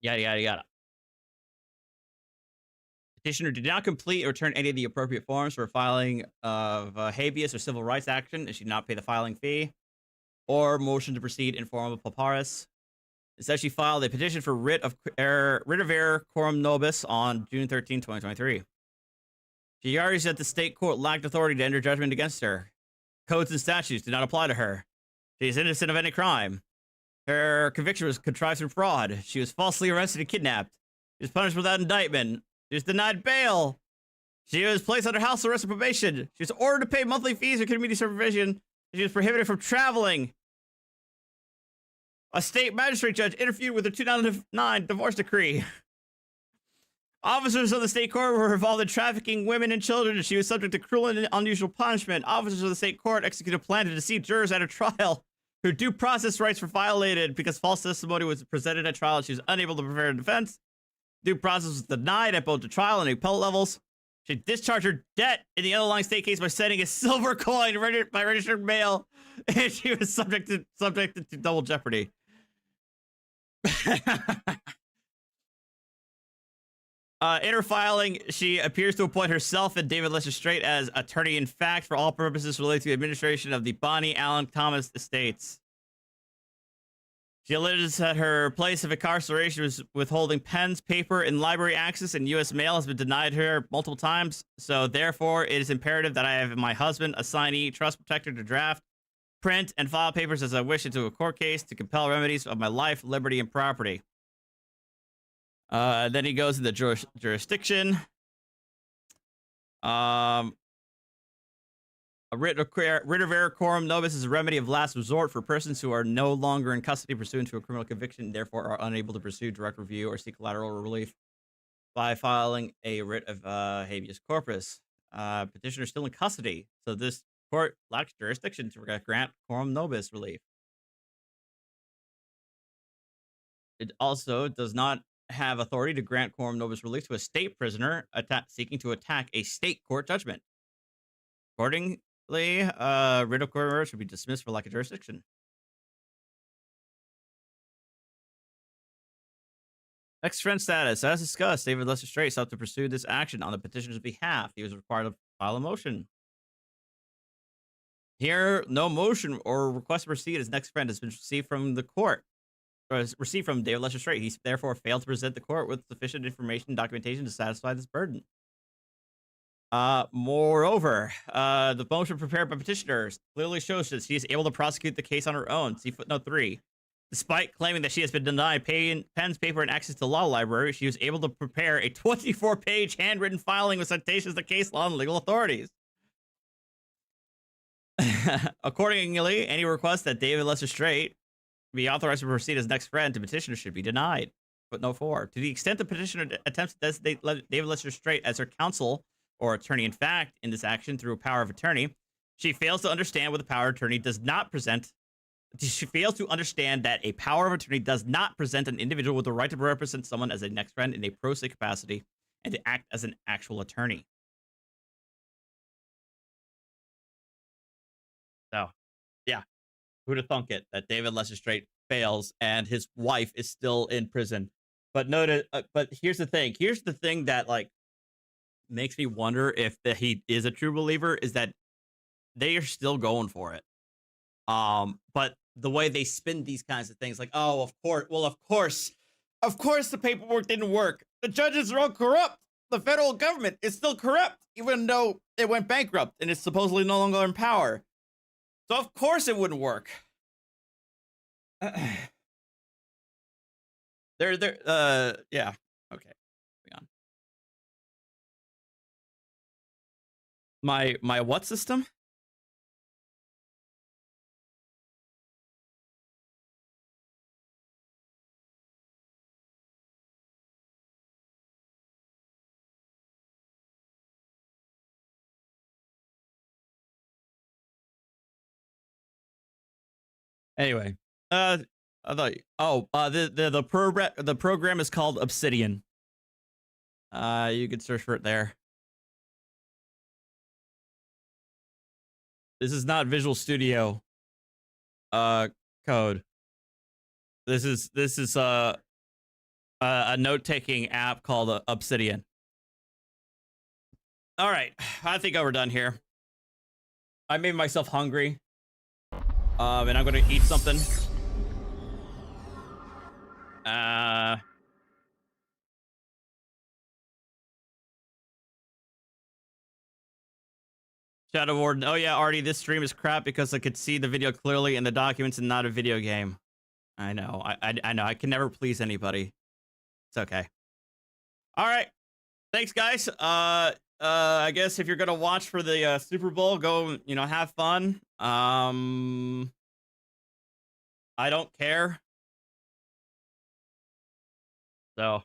Yada, yada, yada. Petitioner did not complete or return any of the appropriate forms for filing of habeas or civil rights action, and she did not pay the filing fee or motion to proceed in form of papyrus. Instead, she filed a petition for writ of error quorum nobis on June 13, 2023. She argues that the state court lacked authority to enter judgment against her. Codes and statutes did not apply to her. She is innocent of any crime. Her conviction was contrived through fraud. She was falsely arrested and kidnapped. She was punished without indictment. She was denied bail. She was placed under house arrest and probation. She was ordered to pay monthly fees or community supervision. She was prohibited from traveling. A state magistrate judge interfered with her 2009 divorce decree. Officers of the state court were involved in trafficking women and children, and she was subject to cruel and unusual punishment. Officers of the state court executed a plan to deceive jurors at a trial. Her due process rights were violated because false testimony was presented at trial. She was unable to prepare a defense. Due process was denied at both the trial and the appellate levels. She discharged her debt in the underlying state case by sending a silver coin by registered mail, and she was subjected to double jeopardy. In her filing, she appears to appoint herself and David Lester Strait as attorney in fact for all purposes related to the administration of the Bonnie Allen Thomas estates. She alleges that her place of incarceration was withholding pens, paper, and library access, and U.S. mail has been denied her multiple times. So therefore, it is imperative that I have my husband, assignee, trust protector to draft, print, and file papers as I wish into a court case to compel remedies of my life, liberty, and property. Then he goes into jurisdiction. A writ of error quorum nobis is a remedy of last resort for persons who are no longer in custody pursuant to a criminal conviction and therefore are unable to pursue direct review or seek collateral relief by filing a writ of habeas corpus. Petitioner is still in custody, so this court lacks jurisdiction to grant quorum nobis relief. It also does not have authority to grant quorum nobis relief to a state prisoner seeking to attack a state court judgment. Accordingly, writ of quorum should be dismissed for lack of jurisdiction. Next friend status. As discussed, David Lester Strait sought to pursue this action on the petitioner's behalf. He was required to file a motion. Here, no motion or request to proceed as next friend has been received from the court, or is received from David Lester Strait. He therefore failed to present the court with sufficient information and documentation to satisfy this burden. Moreover, the motion prepared by petitioners clearly shows that she is able to prosecute the case on her own. See footnote 3. Despite claiming that she has been denied pens, paper, and access to law library, she was able to prepare a 24-page handwritten filing with citations to case law and legal authorities. Accordingly, any request that David Lester Strait be authorized to proceed as next friend to petitioner should be denied. Footnote 4. To the extent the petitioner attempts to designate David Lester Strait as her counsel or attorney in fact in this action through a power of attorney, she fails to understand what the power of attorney does not present. She fails to understand that a power of attorney does not present an individual with the right to represent someone as a next friend in a pro se capacity and to act as an actual attorney. So, yeah, who'd have thunk it that David Lester Strait fails and his wife is still in prison? But notice, but here's the thing. Here's the thing that like makes me wonder if he is a true believer is that they are still going for it. But the way they spin these kinds of things, like, oh, of course, well, of course, the paperwork didn't work. The judges are all corrupt. The federal government is still corrupt, even though it went bankrupt and it's supposedly no longer in power. So of course it wouldn't work. Yeah, okay. Hang on. My what system? Anyway, I thought, the program is called Obsidian. You can search for it there. This is not Visual Studio code. This is a note-taking app called Obsidian. All right, I think we're done here. I made myself hungry. And I'm gonna eat something. Shadow Warden. Oh yeah, Artie, this stream is crap because I could see the video clearly in the documents and not a video game. I know. I know. I can never please anybody. It's okay. All right. Thanks, guys. I guess if you're gonna watch for the Super Bowl, go, have fun. I don't care. So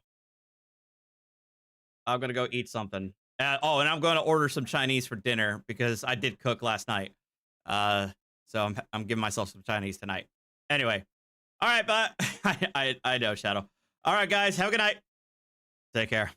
I'm gonna go eat something. Oh, and I'm going to order some Chinese for dinner because I did cook last night. So I'm giving myself some Chinese tonight. Anyway, all right, but I know, Shadow. All right, guys, have a good night. Take care.